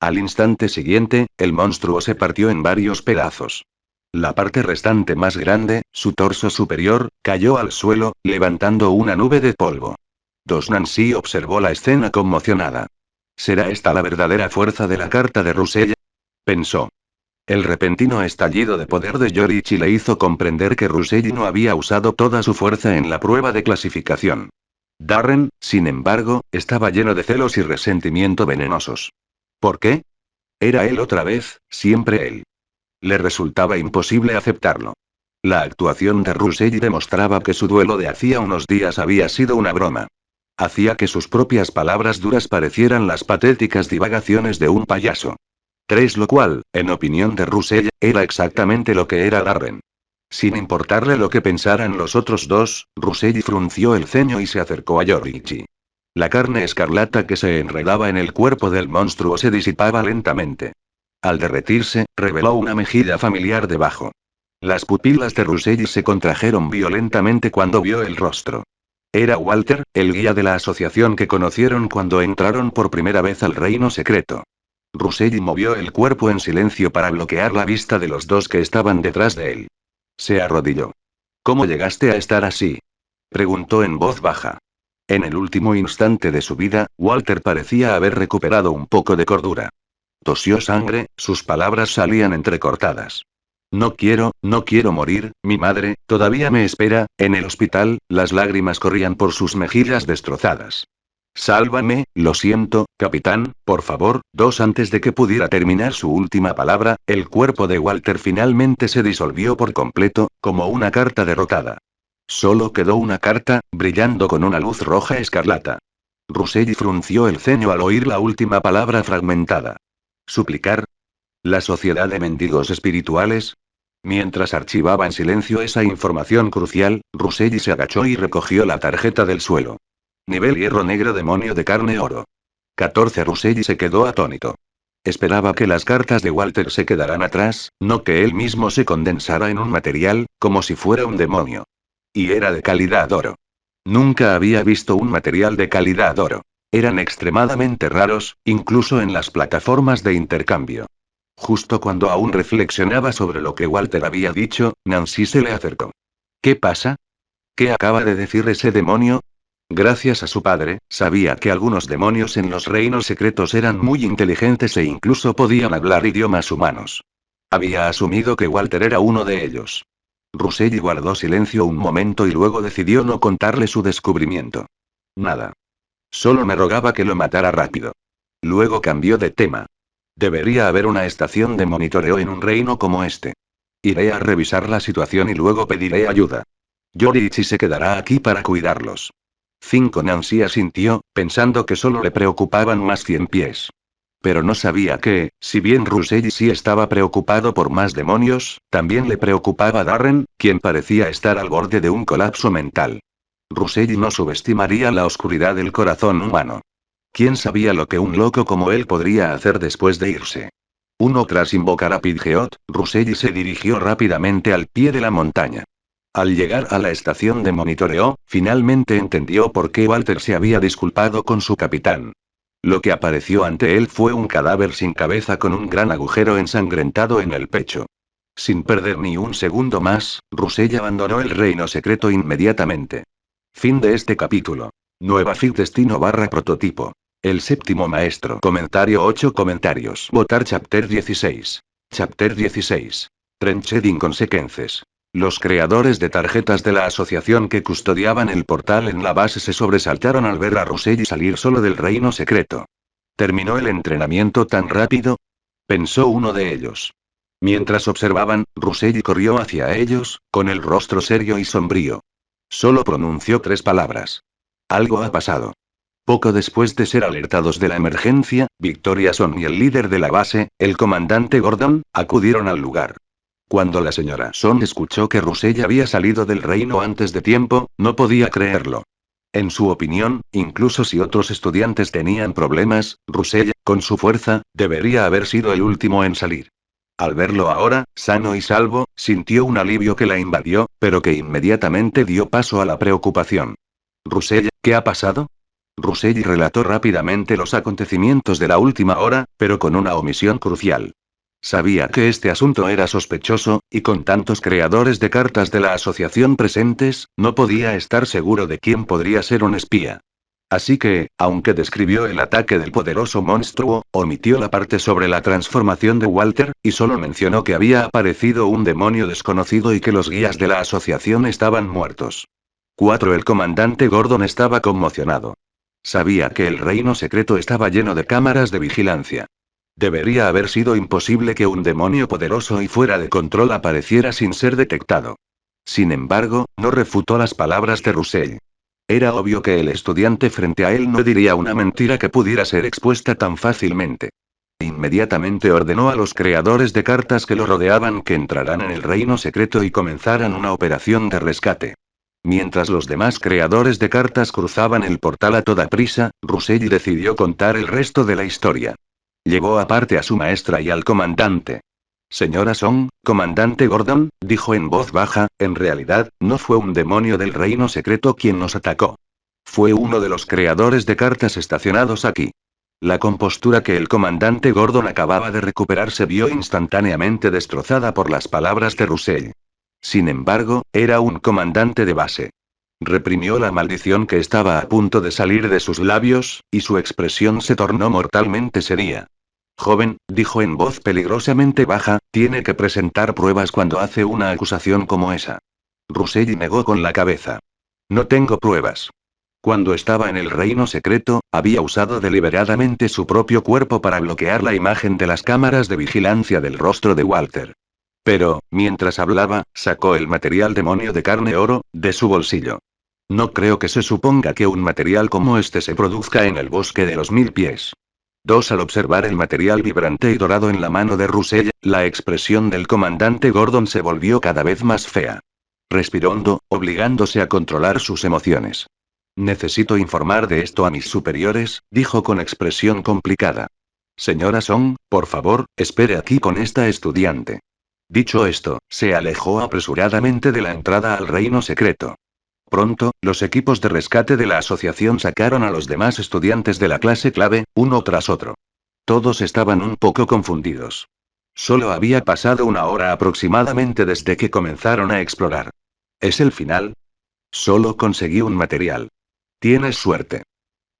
Al instante siguiente, el monstruo se partió en varios pedazos. La parte restante más grande, su torso superior, cayó al suelo, levantando una nube de polvo. Nancy observó la escena conmocionada. ¿Será esta la verdadera fuerza de la carta de Russell? Pensó. El repentino estallido de poder de Yoriichi le hizo comprender que Russell no había usado toda su fuerza en la prueba de clasificación. Darren, sin embargo, estaba lleno de celos y resentimiento venenosos. ¿Por qué? Era él otra vez, siempre él. Le resultaba imposible aceptarlo. La actuación de Russell demostraba que su duelo de hacía unos días había sido una broma. Hacía que sus propias palabras duras parecieran las patéticas divagaciones de un payaso. 3 Lo cual, en opinión de Russell, era exactamente lo que era Darren. Sin importarle lo que pensaran los otros dos, Russell frunció el ceño y se acercó a Yoriichi. La carne escarlata que se enredaba en el cuerpo del monstruo se disipaba lentamente. Al derretirse, reveló una mejilla familiar debajo. Las pupilas de Russell se contrajeron violentamente cuando vio el rostro. Era Walter, el guía de la asociación que conocieron cuando entraron por primera vez al reino secreto. Russell movió el cuerpo en silencio para bloquear la vista de los dos que estaban detrás de él. Se arrodilló. ¿Cómo llegaste a estar así? Preguntó en voz baja. En el último instante de su vida, Walter parecía haber recuperado un poco de cordura. Tosió sangre, sus palabras salían entrecortadas. No quiero morir, mi madre, todavía me espera, en el hospital, las lágrimas corrían por sus mejillas destrozadas. Sálvame, lo siento, capitán, por favor. Antes de que pudiera terminar su última palabra, el cuerpo de Walter finalmente se disolvió por completo, como una carta derrotada. Solo quedó una carta, brillando con una luz roja escarlata. Ruselli frunció el ceño al oír la última palabra fragmentada. ¿Suplicar? ¿La sociedad de mendigos espirituales? Mientras archivaba en silencio esa información crucial, Ruselli se agachó y recogió la tarjeta del suelo. Nivel hierro negro, demonio de carne oro. 14. Ruselli se quedó atónito. Esperaba que las cartas de Walter se quedaran atrás, no que él mismo se condensara en un material, como si fuera un demonio. Y era de calidad oro. Nunca había visto un material de calidad oro. Eran extremadamente raros, incluso en las plataformas de intercambio. Justo cuando aún reflexionaba sobre lo que Walter había dicho, Nancy se le acercó. ¿Qué pasa? ¿Qué acaba de decir ese demonio? Gracias a su padre, sabía que algunos demonios en los reinos secretos eran muy inteligentes e incluso podían hablar idiomas humanos. Había asumido que Walter era uno de ellos. Ruselli guardó silencio un momento y luego decidió no contarle su descubrimiento. Nada. Solo me rogaba que lo matara rápido. Luego cambió de tema. Debería haber una estación de monitoreo en un reino como este. Iré a revisar la situación y luego pediré ayuda. Yoriichi se quedará aquí para cuidarlos. 5. Nancy asintió, pensando que solo le preocupaban más 100 pies. Pero no sabía que, si bien Ruselli sí estaba preocupado por más demonios, también le preocupaba Darren, quien parecía estar al borde de un colapso mental. Ruselli no subestimaría la oscuridad del corazón humano. ¿Quién sabía lo que un loco como él podría hacer después de irse? Tras invocar a Pidgeot, Ruselli se dirigió rápidamente al pie de la montaña. Al llegar a la estación de monitoreo, finalmente entendió por qué Walter se había disculpado con su capitán. Lo que apareció ante él fue un cadáver sin cabeza con un gran agujero ensangrentado en el pecho. Sin perder ni un segundo más, Ruselli abandonó el reino secreto inmediatamente. Fin de este capítulo. Nueva Fit Destino / prototipo. El séptimo maestro. Comentario 8 comentarios. Votar Chapter 16. Chapter 16. Trenched Inconsequences. Los creadores de tarjetas de la asociación que custodiaban el portal en la base se sobresaltaron al ver a Ruselli salir solo del reino secreto. ¿Terminó el entrenamiento tan rápido? Pensó uno de ellos. Mientras observaban, Ruselli corrió hacia ellos, con el rostro serio y sombrío. Solo pronunció 3 palabras. Algo ha pasado. Poco después de ser alertados de la emergencia, Victoria Son y el líder de la base, el comandante Gordon, acudieron al lugar. Cuando la señora Son escuchó que Ruselli había salido del reino antes de tiempo, no podía creerlo. En su opinión, incluso si otros estudiantes tenían problemas, Ruselli, con su fuerza, debería haber sido el último en salir. Al verlo ahora, sano y salvo, sintió un alivio que la invadió, pero que inmediatamente dio paso a la preocupación. Ruselli, ¿qué ha pasado? Ruselli relató rápidamente los acontecimientos de la última hora, pero con una omisión crucial. Sabía que este asunto era sospechoso, y con tantos creadores de cartas de la asociación presentes, no podía estar seguro de quién podría ser un espía. Así que, aunque describió el ataque del poderoso monstruo, omitió la parte sobre la transformación de Walter, y solo mencionó que había aparecido un demonio desconocido y que los guías de la asociación estaban muertos. 4. El comandante Gordon estaba conmocionado. Sabía que el reino secreto estaba lleno de cámaras de vigilancia. Debería haber sido imposible que un demonio poderoso y fuera de control apareciera sin ser detectado. Sin embargo, no refutó las palabras de Russell. Era obvio que el estudiante frente a él no diría una mentira que pudiera ser expuesta tan fácilmente. Inmediatamente ordenó a los creadores de cartas que lo rodeaban que entraran en el reino secreto y comenzaran una operación de rescate. Mientras los demás creadores de cartas cruzaban el portal a toda prisa, Ruselli decidió contar el resto de la historia. Llevó aparte a su maestra y al comandante. Señora Song, comandante Gordon, dijo en voz baja, en realidad, no fue un demonio del reino secreto quien nos atacó. Fue uno de los creadores de cartas estacionados aquí. La compostura que el comandante Gordon acababa de recuperar se vio instantáneamente destrozada por las palabras de Russell. Sin embargo, era un comandante de base. Reprimió la maldición que estaba a punto de salir de sus labios, y su expresión se tornó mortalmente seria. Joven, dijo en voz peligrosamente baja, tiene que presentar pruebas cuando hace una acusación como esa. Ruselli negó con la cabeza. No tengo pruebas. Cuando estaba en el reino secreto, había usado deliberadamente su propio cuerpo para bloquear la imagen de las cámaras de vigilancia del rostro de Walter. Pero, mientras hablaba, sacó el material demonio de carne oro, de su bolsillo. No creo que se suponga que un material como este se produzca en el bosque de los 1000 pies. 2. Al observar el material vibrante y dorado en la mano de Russell, la expresión del comandante Gordon se volvió cada vez más fea. Respiró hondo, obligándose a controlar sus emociones. Necesito informar de esto a mis superiores, dijo con expresión complicada. Señora Song, por favor, espere aquí con esta estudiante. Dicho esto, se alejó apresuradamente de la entrada al reino secreto. Pronto, los equipos de rescate de la asociación sacaron a los demás estudiantes de la clase clave, uno tras otro. Todos estaban un poco confundidos. Solo había pasado una hora aproximadamente desde que comenzaron a explorar. ¿Es el final? Solo conseguí un material. Tienes suerte.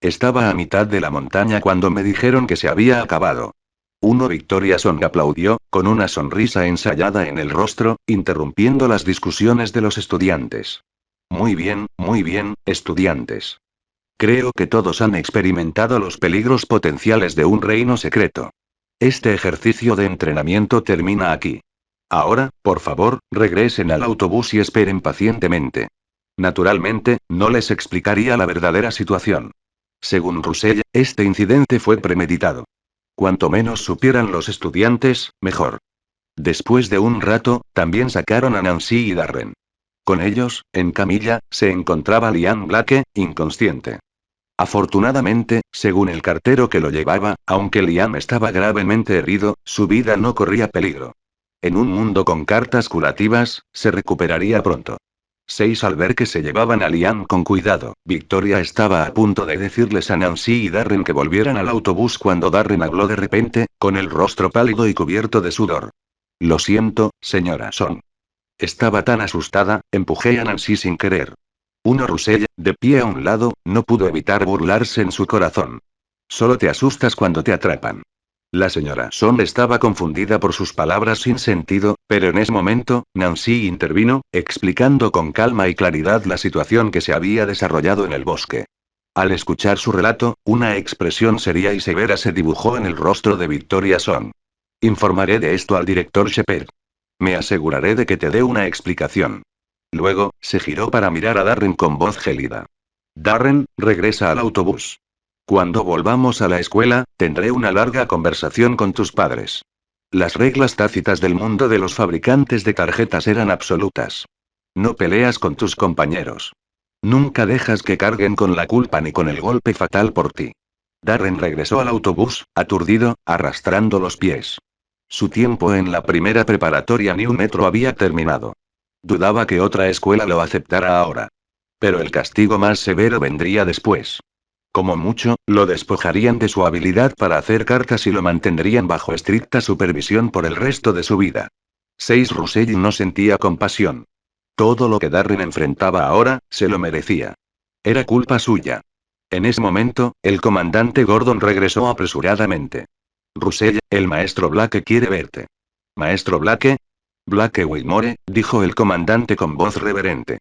Estaba a mitad de la montaña cuando me dijeron que se había acabado. Victoria Song aplaudió, con una sonrisa ensayada en el rostro, interrumpiendo las discusiones de los estudiantes. Muy bien, estudiantes. Creo que todos han experimentado los peligros potenciales de un reino secreto. Este ejercicio de entrenamiento termina aquí. Ahora, por favor, regresen al autobús y esperen pacientemente. Naturalmente, no les explicaría la verdadera situación. Según Russell, este incidente fue premeditado. Cuanto menos supieran los estudiantes, mejor. Después de un rato, también sacaron a Nancy y Darren. Con ellos, en camilla, se encontraba Liam Blake, inconsciente. Afortunadamente, según el cartero que lo llevaba, aunque Liam estaba gravemente herido, su vida no corría peligro. En un mundo con cartas curativas, se recuperaría pronto. 6. Al ver que se llevaban a Liam con cuidado, Victoria estaba a punto de decirles a Nancy y Darren que volvieran al autobús cuando Darren habló de repente, con el rostro pálido y cubierto de sudor. Lo siento, señora Song. Estaba tan asustada, empujé a Nancy sin querer. Russell, de pie a un lado, no pudo evitar burlarse en su corazón. Solo te asustas cuando te atrapan. La señora Son estaba confundida por sus palabras sin sentido, pero en ese momento, Nancy intervino, explicando con calma y claridad la situación que se había desarrollado en el bosque. Al escuchar su relato, una expresión seria y severa se dibujó en el rostro de Victoria Son. Informaré de esto al director Shepard. Me aseguraré de que te dé una explicación. Luego, se giró para mirar a Darren con voz gélida. Darren, regresa al autobús. Cuando volvamos a la escuela, tendré una larga conversación con tus padres. Las reglas tácitas del mundo de los fabricantes de tarjetas eran absolutas. No peleas con tus compañeros. Nunca dejas que carguen con la culpa ni con el golpe fatal por ti. Darren regresó al autobús, aturdido, arrastrando los pies. Su tiempo en la primera preparatoria New Metro había terminado. Dudaba que otra escuela lo aceptara ahora. Pero el castigo más severo vendría después. Como mucho, lo despojarían de su habilidad para hacer cartas y lo mantendrían bajo estricta supervisión por el resto de su vida. 6. Russell no sentía compasión. Todo lo que Darren enfrentaba ahora, se lo merecía. Era culpa suya. En ese momento, el comandante Gordon regresó apresuradamente. Russell, el maestro Blake quiere verte. ¿Maestro Blake? Blake Wilmore, dijo el comandante con voz reverente.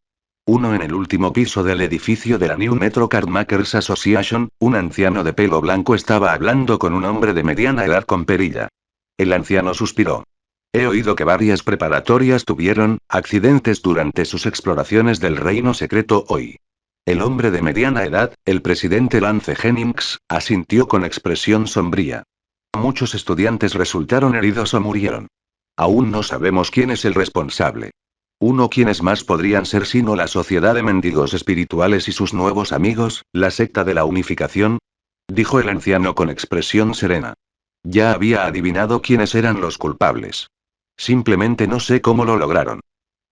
En el último piso del edificio de la New Metro Cardmakers Association, un anciano de pelo blanco estaba hablando con un hombre de mediana edad con perilla. El anciano suspiró. He oído que varias preparatorias tuvieron accidentes durante sus exploraciones del reino secreto hoy. El hombre de mediana edad, el presidente Lance Jennings, asintió con expresión sombría. Muchos estudiantes resultaron heridos o murieron. Aún no sabemos quién es el responsable. ¿Quiénes más podrían ser sino la sociedad de mendigos espirituales y sus nuevos amigos, la secta de la unificación? Dijo el anciano con expresión serena. Ya había adivinado quiénes eran los culpables. Simplemente no sé cómo lo lograron.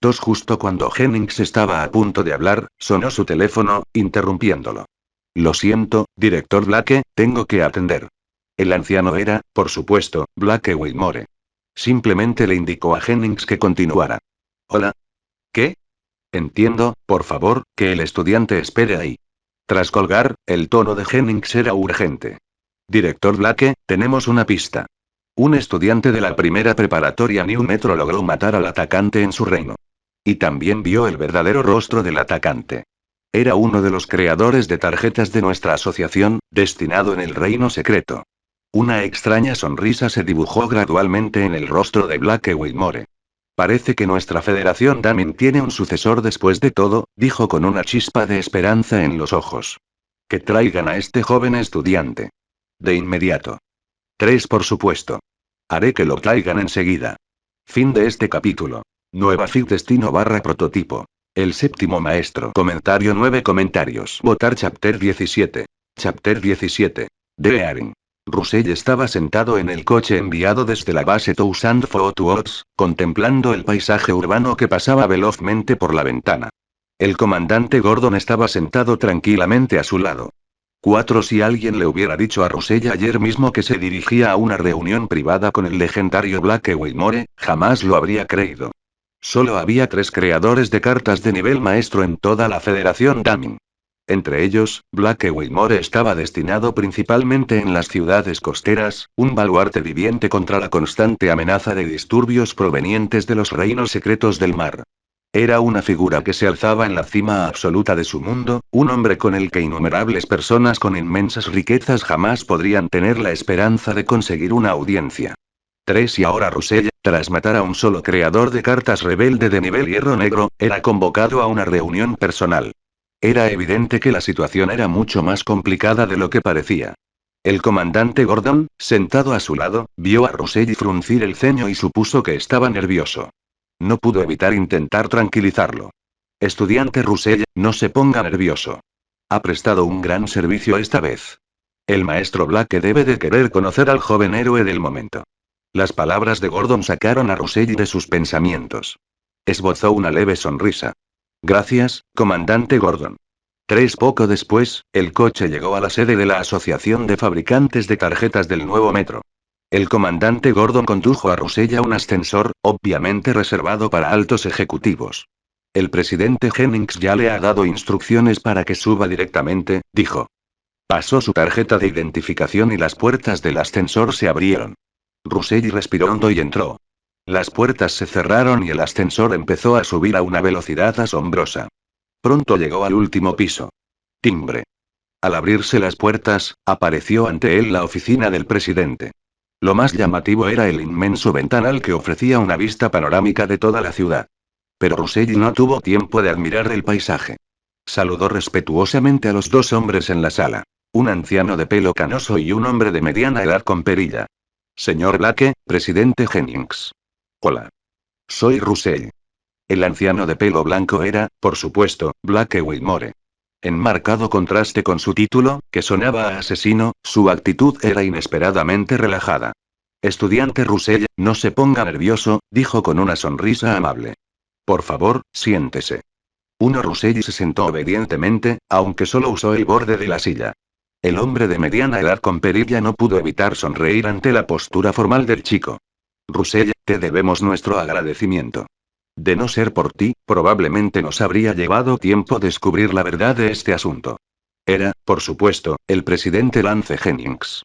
Justo cuando Jennings estaba a punto de hablar, sonó su teléfono, interrumpiéndolo. Lo siento, director Blake, tengo que atender. El anciano era, por supuesto, Blake Wilmore. Simplemente le indicó a Jennings que continuara. Hola. ¿Qué? Entiendo, por favor, que el estudiante espere ahí. Tras colgar, el tono de Jennings era urgente. Director Blake, tenemos una pista. Un estudiante de la primera preparatoria New Metro logró matar al atacante en su reino. Y también vio el verdadero rostro del atacante. Era uno de los creadores de tarjetas de nuestra asociación, destinado en el reino secreto. Una extraña sonrisa se dibujó gradualmente en el rostro de Blake Wilmore. Parece que nuestra Federación Damin tiene un sucesor después de todo, dijo con una chispa de esperanza en los ojos. Que traigan a este joven estudiante. De inmediato. 3 por supuesto. Haré que lo traigan enseguida. Fin de este capítulo. Nueva fic destino / prototipo. El séptimo maestro. Comentario 9 comentarios. Votar Chapter 17. Chapter 17. Dearing. Russell estaba sentado en el coche enviado desde la base Thousand Photoworks, contemplando el paisaje urbano que pasaba velozmente por la ventana. El comandante Gordon estaba sentado tranquilamente a su lado. Si alguien le hubiera dicho a Russell ayer mismo que se dirigía a una reunión privada con el legendario Blake Whitmore, jamás lo habría creído. Solo había 3 creadores de cartas de nivel maestro en toda la Federación Damin. Entre ellos, Blake Whitmore estaba destinado principalmente en las ciudades costeras, un baluarte viviente contra la constante amenaza de disturbios provenientes de los reinos secretos del mar. Era una figura que se alzaba en la cima absoluta de su mundo, un hombre con el que innumerables personas con inmensas riquezas jamás podrían tener la esperanza de conseguir una audiencia. Y ahora Russell, tras matar a un solo creador de cartas rebelde de nivel hierro negro, era convocado a una reunión personal. Era evidente que la situación era mucho más complicada de lo que parecía. El comandante Gordon, sentado a su lado, vio a Russell fruncir el ceño y supuso que estaba nervioso. No pudo evitar intentar tranquilizarlo. Estudiante Russell, no se ponga nervioso. Ha prestado un gran servicio esta vez. El maestro Blake debe de querer conocer al joven héroe del momento. Las palabras de Gordon sacaron a Russell de sus pensamientos. Esbozó una leve sonrisa. Gracias, comandante Gordon. Poco después, el coche llegó a la sede de la Asociación de Fabricantes de Tarjetas del Nuevo Metro. El comandante Gordon condujo a Russell a un ascensor, obviamente reservado para altos ejecutivos. El presidente Jennings ya le ha dado instrucciones para que suba directamente, dijo. Pasó su tarjeta de identificación y las puertas del ascensor se abrieron. Russell respiró hondo y entró. Las puertas se cerraron y el ascensor empezó a subir a una velocidad asombrosa. Pronto llegó al último piso. Timbre. Al abrirse las puertas, apareció ante él la oficina del presidente. Lo más llamativo era el inmenso ventanal que ofrecía una vista panorámica de toda la ciudad. Pero Russell no tuvo tiempo de admirar el paisaje. Saludó respetuosamente a los 2 hombres en la sala. Un anciano de pelo canoso y un hombre de mediana edad con perilla. Señor Blake, presidente Jennings. Hola. Soy Russell. El anciano de pelo blanco era, por supuesto, Blake Whitmore. En marcado contraste con su título, que sonaba a asesino, su actitud era inesperadamente relajada. Estudiante Russell, no se ponga nervioso, dijo con una sonrisa amable. Por favor, siéntese. Russell se sentó obedientemente, aunque solo usó el borde de la silla. El hombre de mediana edad con perilla no pudo evitar sonreír ante la postura formal del chico. Russell, te debemos nuestro agradecimiento. De no ser por ti, probablemente nos habría llevado tiempo descubrir la verdad de este asunto. Era, por supuesto, el presidente Lance Jennings.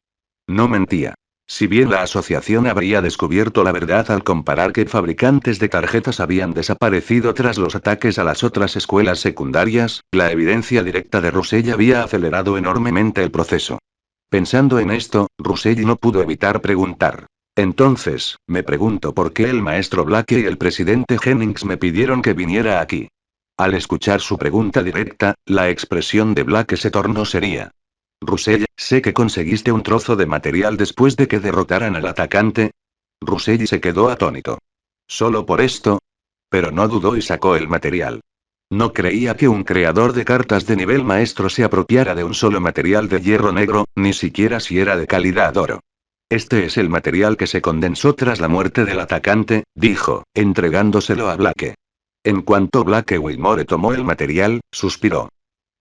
No mentía. Si bien la asociación habría descubierto la verdad al comparar que fabricantes de tarjetas habían desaparecido tras los ataques a las otras escuelas secundarias, la evidencia directa de Russell había acelerado enormemente el proceso. Pensando en esto, Russell no pudo evitar preguntar. Entonces, me pregunto por qué el maestro Blake y el presidente Jennings me pidieron que viniera aquí. Al escuchar su pregunta directa, la expresión de Blake se tornó seria. Russell, sé que conseguiste un trozo de material después de que derrotaran al atacante. Russell se quedó atónito. ¿Solo por esto? Pero no dudó y sacó el material. No creía que un creador de cartas de nivel maestro se apropiara de un solo material de hierro negro, ni siquiera si era de calidad oro. Este es el material que se condensó tras la muerte del atacante, dijo, entregándoselo a Blake. En cuanto Blake Whitmore tomó el material, suspiró.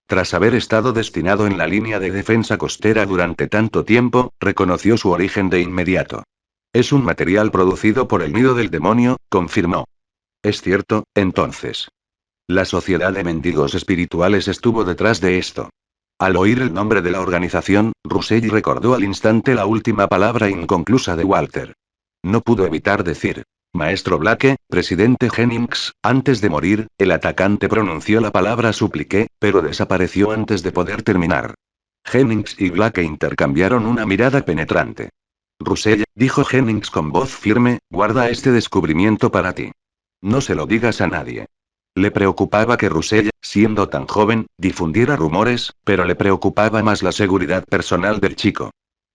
Tras haber estado destinado en la línea de defensa costera durante tanto tiempo, reconoció su origen de inmediato. Es un material producido por el nido del demonio, confirmó. Es cierto, entonces. La Sociedad de Mendigos Espirituales estuvo detrás de esto. Al oír el nombre de la organización, Russell recordó al instante la última palabra inconclusa de Walter. No pudo evitar decir. Maestro Blake, presidente Jennings, antes de morir, el atacante pronunció la palabra supliqué, pero desapareció antes de poder terminar. Jennings y Blake intercambiaron una mirada penetrante. Russell, dijo Jennings con voz firme, guarda este descubrimiento para ti. No se lo digas a nadie. Le preocupaba que Russell, siendo tan joven, difundiera rumores, pero le preocupaba más la seguridad personal del chico.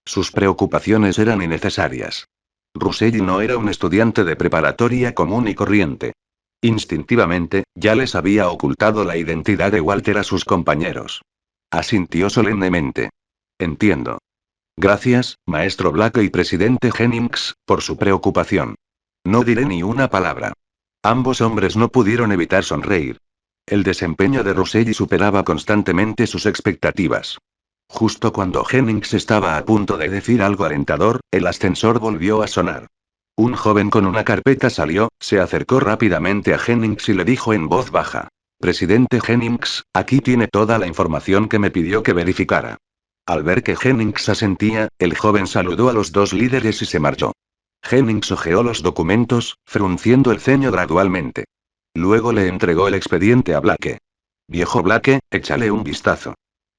Sus preocupaciones eran innecesarias. Russell no era un estudiante de preparatoria común y corriente. Instintivamente, ya les había ocultado la identidad de Walter a sus compañeros. Asintió solemnemente. Entiendo. Gracias, maestro Black y presidente Jennings, por su preocupación. No diré ni una palabra. Ambos hombres no pudieron evitar sonreír. El desempeño de Russell superaba constantemente sus expectativas. Justo cuando Jennings estaba a punto de decir algo alentador, el ascensor volvió a sonar. Un joven con una carpeta salió, se acercó rápidamente a Jennings y le dijo en voz baja. Presidente Jennings, aquí tiene toda la información que me pidió que verificara. Al ver que Jennings asentía, el joven saludó a los dos líderes y se marchó. Jennings hojeó los documentos, frunciendo el ceño gradualmente. Luego le entregó el expediente a Blake. Viejo Blake, échale un vistazo.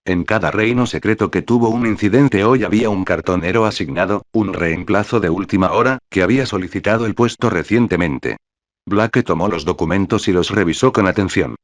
En cada reino secreto que tuvo un incidente hoy había un cartonero asignado, un reemplazo de última hora, que había solicitado el puesto recientemente. Blake tomó los documentos y los revisó con atención.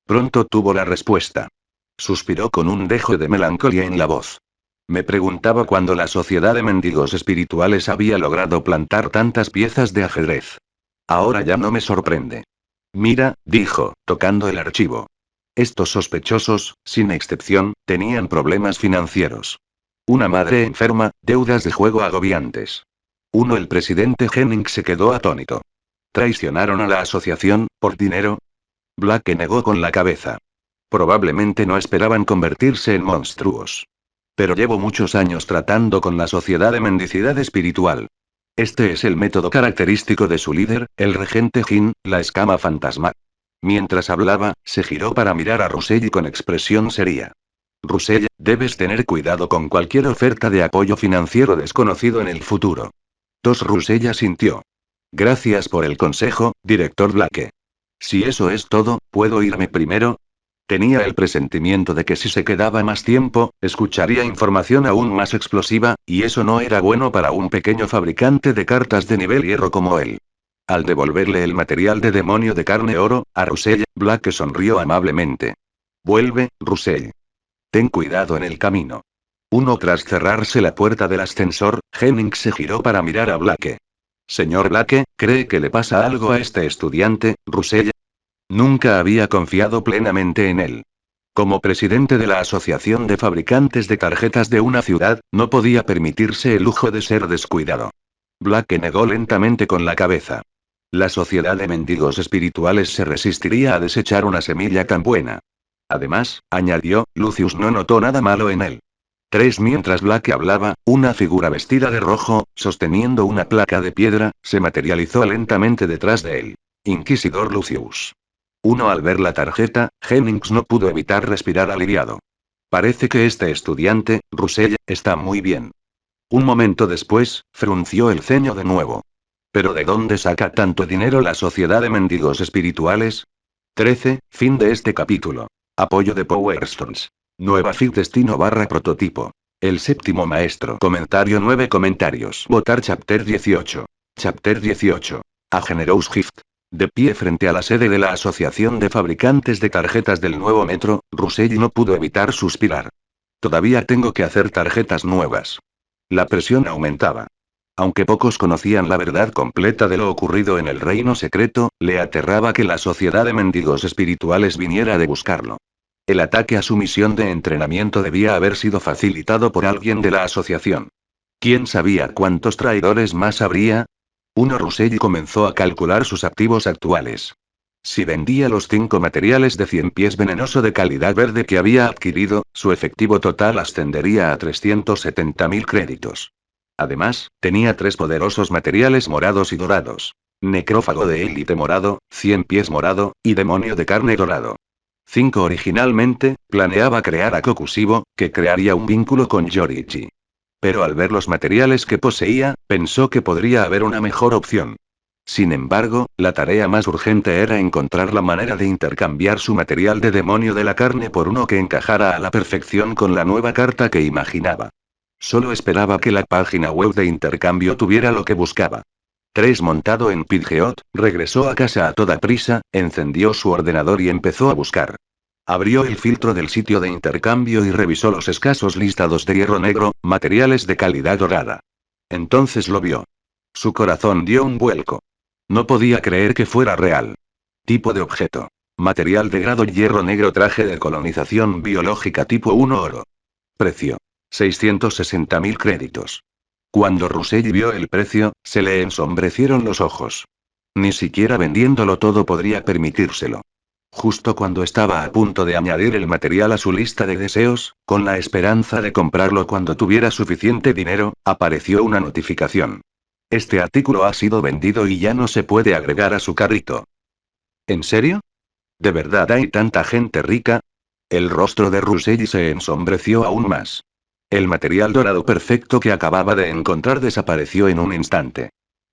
Pronto tuvo la respuesta. Suspiró con un dejo de melancolía en la voz. Me preguntaba cuándo la sociedad de mendigos espirituales había logrado plantar tantas piezas de ajedrez. Ahora ya no me sorprende. Mira, dijo, tocando el archivo. Estos sospechosos, sin excepción, tenían problemas financieros. Una madre enferma, deudas de juego agobiantes. El presidente Jennings se quedó atónito. ¿Traicionaron a la asociación, por dinero? Blake negó con la cabeza. Probablemente no esperaban convertirse en monstruos. Pero llevo muchos años tratando con la sociedad de mendicidad espiritual. Este es el método característico de su líder, el regente Jin, la escama fantasma. Mientras hablaba, se giró para mirar a Russell con expresión seria. Russell, debes tener cuidado con cualquier oferta de apoyo financiero desconocido en el futuro. Russell asintió. Gracias por el consejo, director Blake. Si eso es todo, ¿puedo irme primero? Tenía el presentimiento de que si se quedaba más tiempo, escucharía información aún más explosiva, y eso no era bueno para un pequeño fabricante de cartas de nivel hierro como él. Al devolverle el material de demonio de carne oro, a Russell, Blake sonrió amablemente. Vuelve, Russell. Ten cuidado en el camino. Tras cerrarse la puerta del ascensor, Jennings se giró para mirar a Blake. Señor Blake, ¿cree que le pasa algo a este estudiante, Russell? Nunca había confiado plenamente en él. Como presidente de la Asociación de Fabricantes de Tarjetas de una ciudad, no podía permitirse el lujo de ser descuidado. Blake negó lentamente con la cabeza. La sociedad de mendigos espirituales se resistiría a desechar una semilla tan buena. Además, añadió, Lucius no notó nada malo en él. Mientras Blake hablaba, una figura vestida de rojo, sosteniendo una placa de piedra, se materializó lentamente detrás de él. Inquisidor Lucius. Al ver la tarjeta, Jennings no pudo evitar respirar aliviado. Parece que este estudiante, Russell, está muy bien. Un momento después, frunció el ceño de nuevo. ¿Pero de dónde saca tanto dinero la sociedad de mendigos espirituales? 13. Fin de este capítulo. Apoyo de Powerstones. Nueva FIC Destino / prototipo. El séptimo maestro. Comentario 9 comentarios. Votar Chapter 18. Chapter 18. A Generous Gift. De pie frente a la sede de la Asociación de Fabricantes de Tarjetas del Nuevo Metro, Russell no pudo evitar suspirar. Todavía tengo que hacer tarjetas nuevas. La presión aumentaba. Aunque pocos conocían la verdad completa de lo ocurrido en el reino secreto, le aterraba que la sociedad de mendigos espirituales viniera de buscarlo. El ataque a su misión de entrenamiento debía haber sido facilitado por alguien de la asociación. ¿Quién sabía cuántos traidores más habría? Russell comenzó a calcular sus activos actuales. Si vendía los 5 materiales de 100 pies venenoso de calidad verde que había adquirido, su efectivo total ascendería a 370.000 créditos. Además, tenía 3 poderosos materiales morados y dorados. Necrófago de élite morado, 100 pies morado, y demonio de carne dorado. 5 originalmente, planeaba crear a Kokusibo, que crearía un vínculo con Yoriichi. Pero al ver los materiales que poseía, pensó que podría haber una mejor opción. Sin embargo, la tarea más urgente era encontrar la manera de intercambiar su material de demonio de la carne por uno que encajara a la perfección con la nueva carta que imaginaba. Solo esperaba que la página web de intercambio tuviera lo que buscaba. 3 montado en Pidgeot, regresó a casa a toda prisa, encendió su ordenador y empezó a buscar. Abrió el filtro del sitio de intercambio y revisó los escasos listados de hierro negro, materiales de calidad dorada. Entonces lo vio. Su corazón dio un vuelco. No podía creer que fuera real. Tipo de objeto. Material de grado hierro negro, traje de colonización biológica tipo 1 oro. Precio. 660.000 créditos. Cuando Russell vio el precio, se le ensombrecieron los ojos. Ni siquiera vendiéndolo todo podría permitírselo. Justo cuando estaba a punto de añadir el material a su lista de deseos, con la esperanza de comprarlo cuando tuviera suficiente dinero, apareció una notificación. Este artículo ha sido vendido y ya no se puede agregar a su carrito. ¿En serio? ¿De verdad hay tanta gente rica? El rostro de Russell se ensombreció aún más. El material dorado perfecto que acababa de encontrar desapareció en un instante.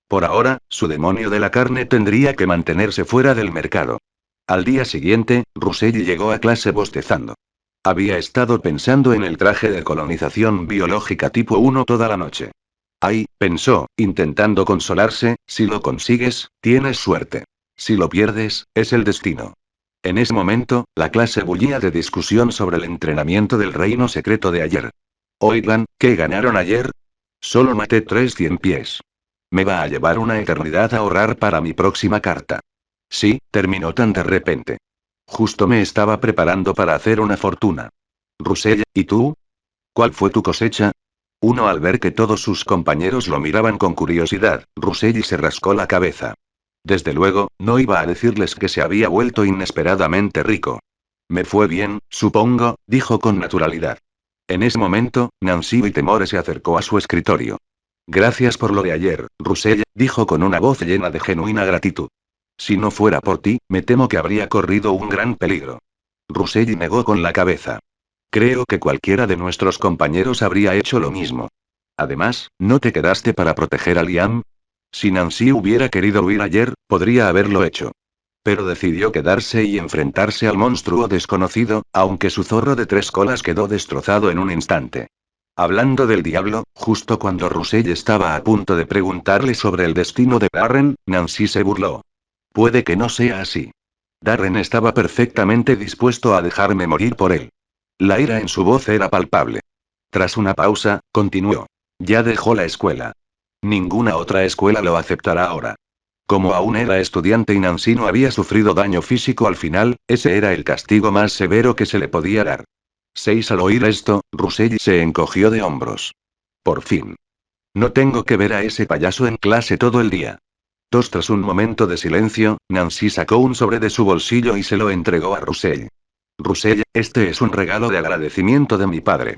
Por ahora, su demonio de la carne tendría que mantenerse fuera del mercado. Al día siguiente, Russell llegó a clase bostezando. Había estado pensando en el traje de colonización biológica tipo 1 toda la noche. Ay, pensó, intentando consolarse, si lo consigues, tienes suerte. Si lo pierdes, es el destino. En ese momento, la clase bullía de discusión sobre el entrenamiento del reino secreto de ayer. Oigan, ¿qué ganaron ayer? Solo maté 3 pies. Me va a llevar una eternidad a ahorrar para mi próxima carta. Sí, terminó tan de repente. Justo me estaba preparando para hacer una fortuna. Russell, ¿y tú? ¿Cuál fue tu cosecha? Uno al ver que todos sus compañeros lo miraban con curiosidad, Russell se rascó la cabeza. Desde luego, no iba a decirles que se había vuelto inesperadamente rico. Me fue bien, supongo, dijo con naturalidad. En ese momento, Nancy Whittemore se acercó a su escritorio. Gracias por lo de ayer, Russell, dijo con una voz llena de genuina gratitud. Si no fuera por ti, me temo que habría corrido un gran peligro. Russell negó con la cabeza. Creo que cualquiera de nuestros compañeros habría hecho lo mismo. Además, ¿no te quedaste para proteger a Liam? Si Nancy hubiera querido huir ayer, podría haberlo hecho. Pero decidió quedarse y enfrentarse al monstruo desconocido, aunque su zorro de 3 colas quedó destrozado en un instante. Hablando del diablo, justo cuando Russell estaba a punto de preguntarle sobre el destino de Darren, Nancy se burló. Puede que no sea así. Darren estaba perfectamente dispuesto a dejarme morir por él. La ira en su voz era palpable. Tras una pausa, continuó. Ya dejó la escuela. Ninguna otra escuela lo aceptará ahora. Como aún era estudiante y Nancy no había sufrido daño físico al final, ese era el castigo más severo que se le podía dar. 6 Al oír esto, Russell se encogió de hombros. Por fin. No tengo que ver a ese payaso en clase todo el día. Tras un momento de silencio, Nancy sacó un sobre de su bolsillo y se lo entregó a Russell. Russell, este es un regalo de agradecimiento de mi padre.